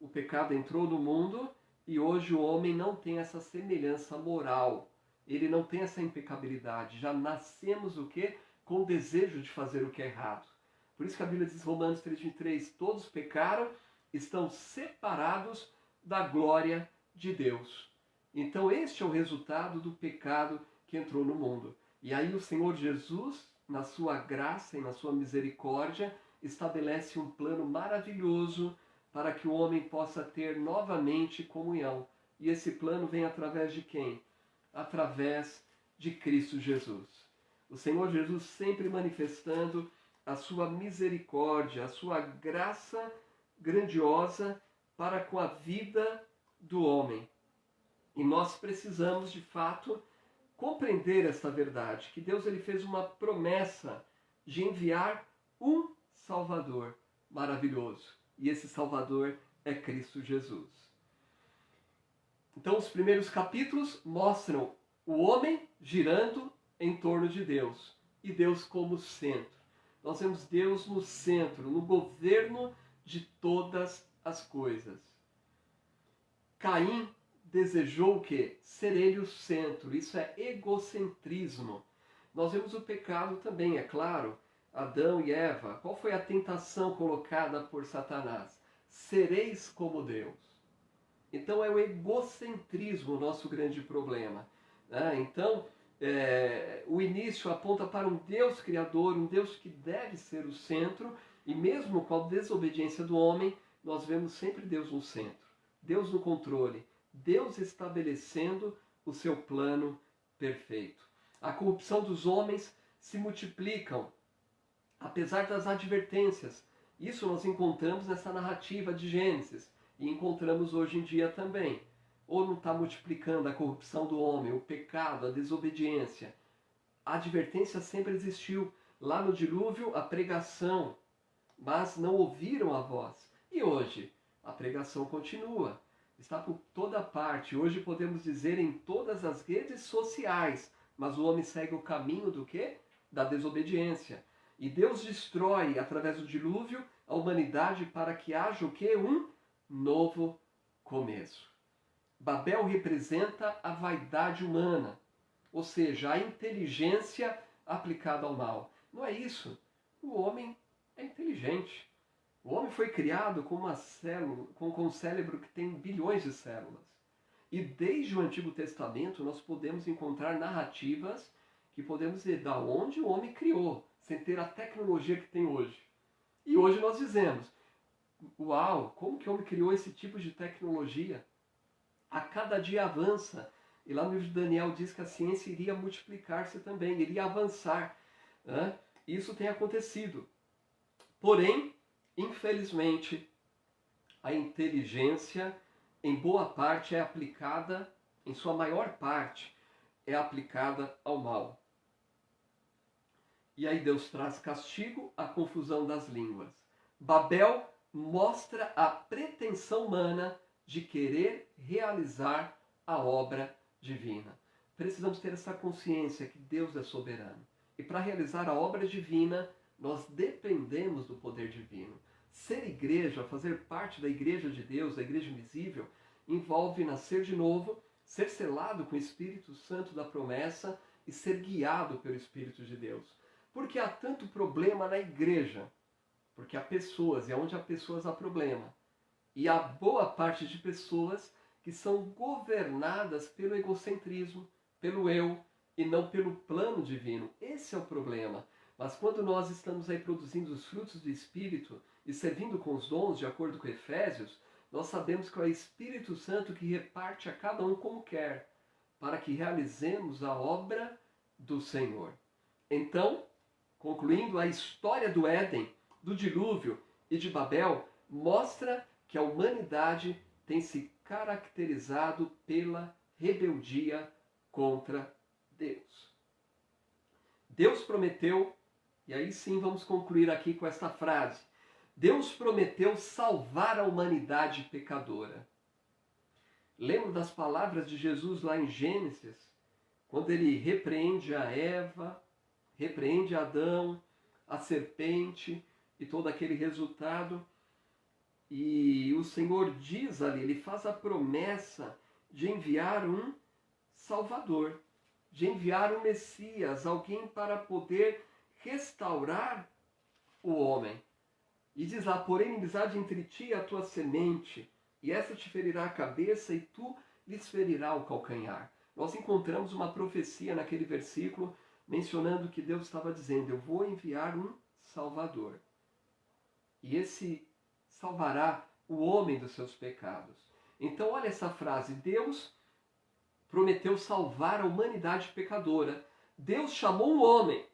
o pecado entrou no mundo e hoje o homem não tem essa semelhança moral. Ele não tem essa impecabilidade. Já nascemos o quê? Com o desejo de fazer o que é errado. Por isso que a Bíblia diz, Romanos 3:23, todos pecaram, estão separados da glória de Deus. Então este é o resultado do pecado que entrou no mundo. E aí o Senhor Jesus, na sua graça e na sua misericórdia, estabelece um plano maravilhoso para que o homem possa ter novamente comunhão. E esse plano vem através de quem? Através de Cristo Jesus. O Senhor Jesus sempre manifestando a sua misericórdia, a sua graça grandiosa para com a vida do homem. E nós precisamos, de fato, compreender esta verdade, que Deus ele fez uma promessa de enviar um Salvador maravilhoso. E esse Salvador é Cristo Jesus. Então, os primeiros capítulos mostram o homem girando em torno de Deus e Deus como centro. Nós vemos Deus no centro, no governo de todas as coisas. Caim desejou o quê? Ser ele o centro. Isso é egocentrismo. Nós vemos o pecado também, é claro. Adão e Eva. Qual foi a tentação colocada por Satanás? Sereis como Deus. Então é o egocentrismo o nosso grande problema. Então, o início aponta para um Deus criador, um Deus que deve ser o centro, e mesmo com a desobediência do homem, nós vemos sempre Deus no centro, Deus no controle, Deus estabelecendo o seu plano perfeito. A corrupção dos homens se multiplicam, apesar das advertências. Isso nós encontramos nessa narrativa de Gênesis, e encontramos hoje em dia também. Ou não está multiplicando a corrupção do homem, o pecado, a desobediência. A advertência sempre existiu. Lá no dilúvio, a pregação, mas não ouviram a voz. E hoje, a pregação continua. Está por toda parte. Hoje podemos dizer em todas as redes sociais. Mas o homem segue o caminho do quê? Da desobediência. E Deus destrói, através do dilúvio, a humanidade para que haja o quê? Um novo começo. Babel representa a vaidade humana, ou seja, a inteligência aplicada ao mal. Não é isso. O homem é inteligente. O homem foi criado com uma célula, com um cérebro que tem bilhões de células. E desde o Antigo Testamento nós podemos encontrar narrativas que podemos dizer da onde o homem criou, sem ter a tecnologia que tem hoje. E hoje nós dizemos, uau, como que o homem criou esse tipo de tecnologia? A cada dia avança. E lá no livro de Daniel diz que a ciência iria multiplicar-se também, iria avançar. Isso tem acontecido. Porém, infelizmente, a inteligência, em boa parte, é aplicada, em sua maior parte, é aplicada ao mal. E aí Deus traz castigo à confusão das línguas. Babel mostra a pretensão humana de querer realizar a obra divina. Precisamos ter essa consciência que Deus é soberano. E para realizar a obra divina, nós dependemos do poder divino. Ser igreja, fazer parte da igreja de Deus, da igreja invisível, envolve nascer de novo, ser selado com o Espírito Santo da promessa e ser guiado pelo Espírito de Deus. Porque há tanto problema na igreja? Porque há pessoas, e onde há pessoas há problema. E há boa parte de pessoas que são governadas pelo egocentrismo, pelo eu, e não pelo plano divino. Esse é o problema. Mas quando nós estamos aí produzindo os frutos do Espírito e servindo com os dons, de acordo com Efésios, nós sabemos que é o Espírito Santo que reparte a cada um como quer, para que realizemos a obra do Senhor. Então, concluindo, a história do Éden, do dilúvio e de Babel mostra que a humanidade tem se caracterizado pela rebeldia contra Deus. Deus prometeu, e aí sim vamos concluir aqui com esta frase: Deus prometeu salvar a humanidade pecadora. Lembro das palavras de Jesus lá em Gênesis, quando ele repreende a Eva, repreende Adão, a serpente e todo aquele resultado. E o Senhor diz ali, ele faz a promessa de enviar um Salvador, de enviar um Messias, alguém para poder restaurar o homem. E diz lá, porém, inimizade entre ti e a tua semente, e essa te ferirá a cabeça e tu lhes ferirá o calcanhar. Nós encontramos uma profecia naquele versículo mencionando que Deus estava dizendo, eu vou enviar um Salvador. E esse salvará o homem dos seus pecados. Então olha essa frase, Deus prometeu salvar a humanidade pecadora. Deus chamou um homem.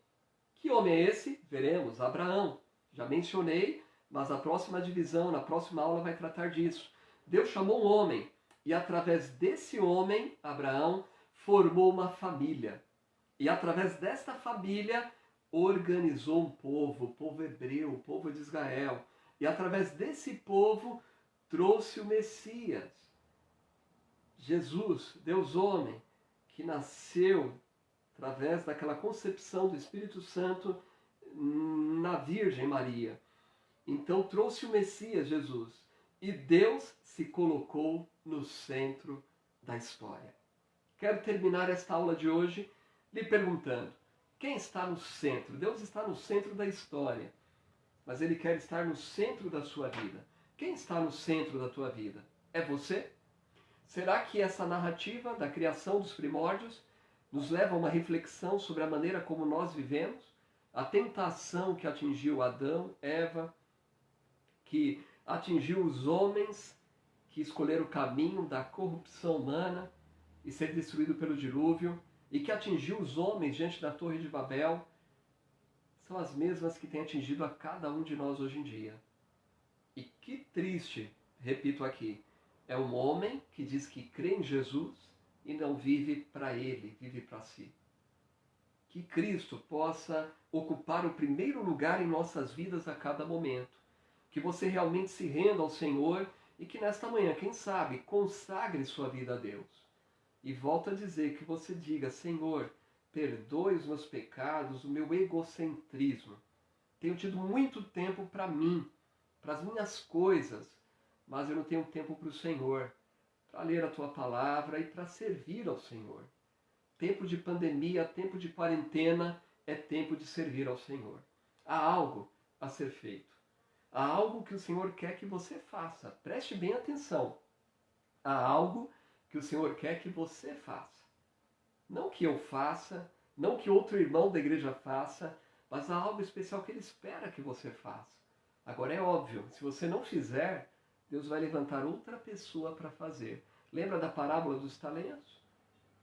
Que homem é esse? Veremos, Abraão. Já mencionei, mas a próxima divisão, na próxima aula vai tratar disso. Deus chamou um homem e através desse homem, Abraão, formou uma família. E através desta família organizou um povo, o povo hebreu, o povo de Israel. E através desse povo trouxe o Messias. Jesus, Deus homem, que nasceu através daquela concepção do Espírito Santo na Virgem Maria. Então trouxe o Messias, Jesus, e Deus se colocou no centro da história. Quero terminar esta aula de hoje lhe perguntando, quem está no centro? Deus está no centro da história, mas Ele quer estar no centro da sua vida. Quem está no centro da tua vida? É você? Será que essa narrativa da criação dos primórdios nos leva a uma reflexão sobre a maneira como nós vivemos? A tentação que atingiu Adão, Eva, que atingiu os homens que escolheram o caminho da corrupção humana e ser destruído pelo dilúvio, e que atingiu os homens diante da Torre de Babel, são as mesmas que têm atingido a cada um de nós hoje em dia. E que triste, repito aqui, é um homem que diz que crê em Jesus e não vive para ele, vive para si. Que Cristo possa ocupar o primeiro lugar em nossas vidas a cada momento. Que você realmente se renda ao Senhor e que nesta manhã, quem sabe, consagre sua vida a Deus. E volto a dizer que você diga, Senhor, perdoe os meus pecados, o meu egocentrismo. Tenho tido muito tempo para mim, para as minhas coisas, mas eu não tenho tempo para o Senhor, para ler a Tua palavra e para servir ao Senhor. Tempo de pandemia, tempo de quarentena, é tempo de servir ao Senhor. Há algo a ser feito. Há algo que o Senhor quer que você faça. Preste bem atenção. Há algo que o Senhor quer que você faça. Não que eu faça, não que outro irmão da igreja faça, mas há algo especial que Ele espera que você faça. Agora é óbvio, se você não fizer, Deus vai levantar outra pessoa para fazer. Lembra da parábola dos talentos?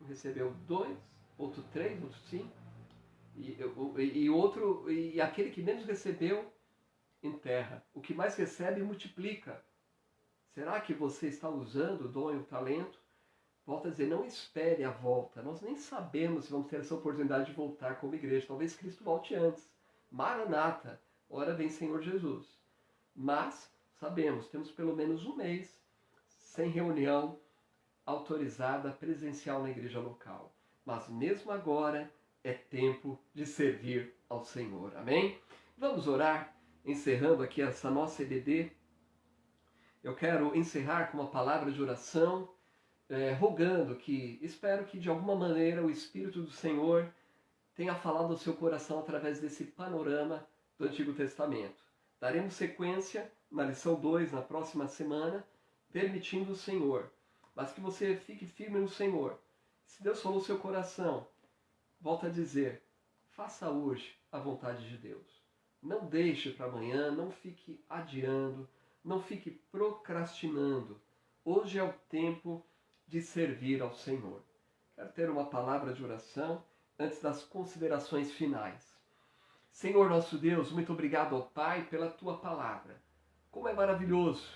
Um recebeu 2, outro 3, outro 5. E aquele que menos recebeu, enterra. O que mais recebe, multiplica. Será que você está usando o dom e o talento? Volto a dizer, não espere a volta. Nós nem sabemos se vamos ter essa oportunidade de voltar como igreja. Talvez Cristo volte antes. Maranata, ora vem Senhor Jesus. Mas sabemos, temos pelo menos um mês sem reunião autorizada presencial na igreja local. Mas mesmo agora é tempo de servir ao Senhor. Amém? Vamos orar, encerrando aqui essa nossa EBD. Eu quero encerrar com uma palavra de oração, rogando que, espero que de alguma maneira o Espírito do Senhor tenha falado ao seu coração através desse panorama do Antigo Testamento. Daremos sequência na lição 2 na próxima semana, permitindo o Senhor. Mas que você fique firme no Senhor. Se Deus falou ao seu coração, volta a dizer, faça hoje a vontade de Deus. Não deixe para amanhã, não fique adiando, não fique procrastinando. Hoje é o tempo de servir ao Senhor. Quero ter uma palavra de oração antes das considerações finais. Senhor nosso Deus, muito obrigado ao Pai pela Tua palavra. Como é maravilhoso,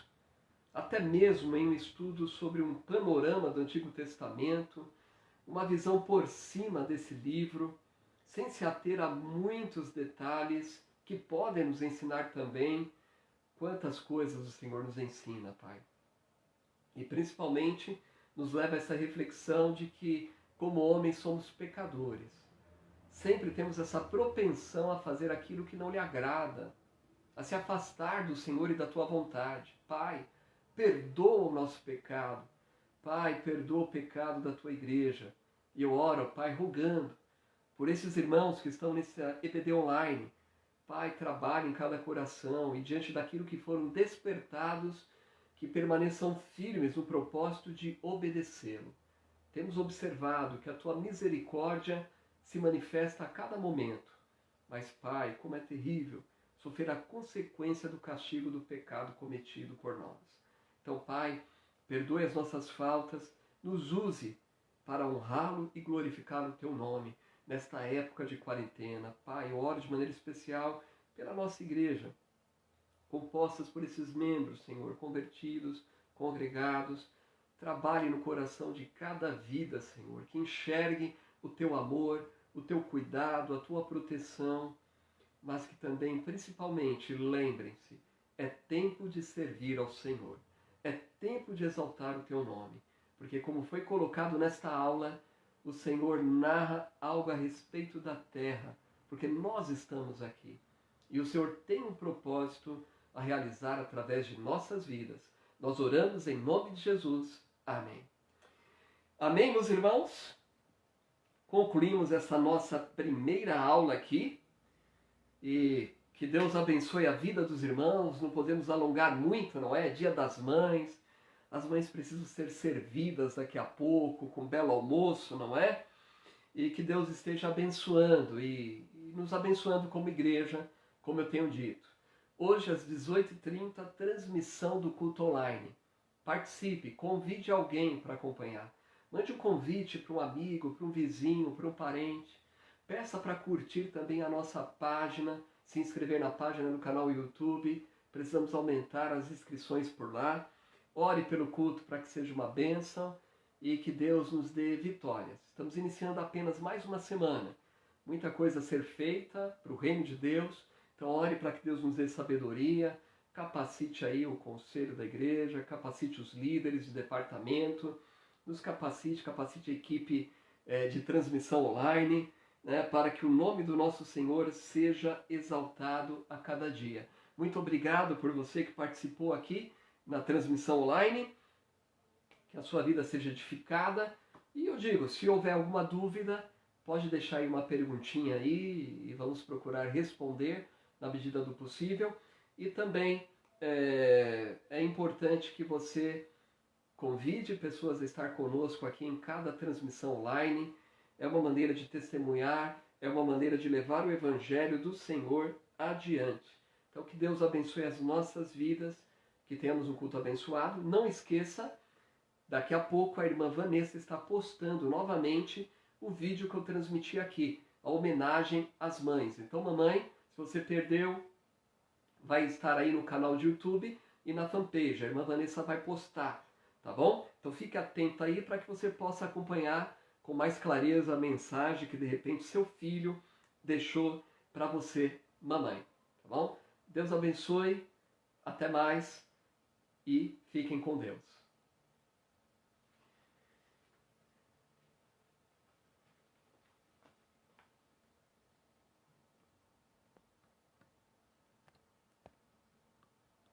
até mesmo em um estudo sobre um panorama do Antigo Testamento, uma visão por cima desse livro, sem se ater a muitos detalhes que podem nos ensinar também Quantas coisas o Senhor nos ensina, Pai. E principalmente nos leva a essa reflexão de que, como homens, somos pecadores. Sempre temos essa propensão a fazer aquilo que não lhe agrada, a se afastar do Senhor e da tua vontade. Pai, perdoa o nosso pecado. Pai, perdoa o pecado da tua igreja. E eu oro, Pai, rogando por esses irmãos que estão nesse EBD online. Pai, trabalhe em cada coração e diante daquilo que foram despertados, que permaneçam firmes no propósito de obedecê-lo. Temos observado que a tua misericórdia se manifesta a cada momento. Mas, Pai, como é terrível sofrer a consequência do castigo do pecado cometido por nós. Então, Pai, perdoe as nossas faltas, nos use para honrá-lo e glorificar o teu nome nesta época de quarentena. Pai, eu oro de maneira especial pela nossa igreja, compostas por esses membros, Senhor, convertidos, congregados. Trabalhe no coração de cada vida, Senhor, que enxergue o teu amor, o teu cuidado, a tua proteção, mas que também, principalmente, lembrem-se, é tempo de servir ao Senhor, é tempo de exaltar o teu nome, porque como foi colocado nesta aula, o Senhor narra algo a respeito da terra, porque nós estamos aqui, e o Senhor tem um propósito a realizar através de nossas vidas. Nós oramos em nome de Jesus. Amém. Amém, meus irmãos? Concluímos essa nossa primeira aula aqui. E que Deus abençoe a vida dos irmãos. Não podemos alongar muito, não é? Dia das Mães. As mães precisam ser servidas daqui a pouco, com um belo almoço, não é? E que Deus esteja abençoando e nos abençoando como igreja, como eu tenho dito. Hoje, às 18h30, transmissão do culto online. Participe, convide alguém para acompanhar. Mande um convite para um amigo, para um vizinho, para um parente. Peça para curtir também a nossa página, se inscrever na página do canal YouTube. Precisamos aumentar as inscrições por lá. Ore pelo culto para que seja uma bênção e que Deus nos dê vitórias. Estamos iniciando apenas mais uma semana. Muita coisa a ser feita para o reino de Deus. Então ore para que Deus nos dê sabedoria, capacite aí o conselho da igreja, capacite os líderes de departamento, nos capacite a equipe de transmissão online, né, para que o nome do nosso Senhor seja exaltado a cada dia. Muito obrigado por você que participou aqui na transmissão online, que a sua vida seja edificada. E eu digo, se houver alguma dúvida, pode deixar aí uma perguntinha aí e vamos procurar responder na medida do possível. E também é importante que você convide pessoas a estar conosco aqui em cada transmissão online. É uma maneira de testemunhar, é uma maneira de levar o Evangelho do Senhor adiante. Então que Deus abençoe as nossas vidas, que tenhamos um culto abençoado. Não esqueça, daqui a pouco a irmã Vanessa está postando novamente o vídeo que eu transmiti aqui, a homenagem às mães. Então, mamãe, se você perdeu, vai estar aí no canal de YouTube e na fanpage. A irmã Vanessa vai postar, tá bom? Então fique atento aí para que você possa acompanhar com mais clareza a mensagem que de repente seu filho deixou para você, mamãe, tá bom? Deus abençoe, até mais e fiquem com Deus.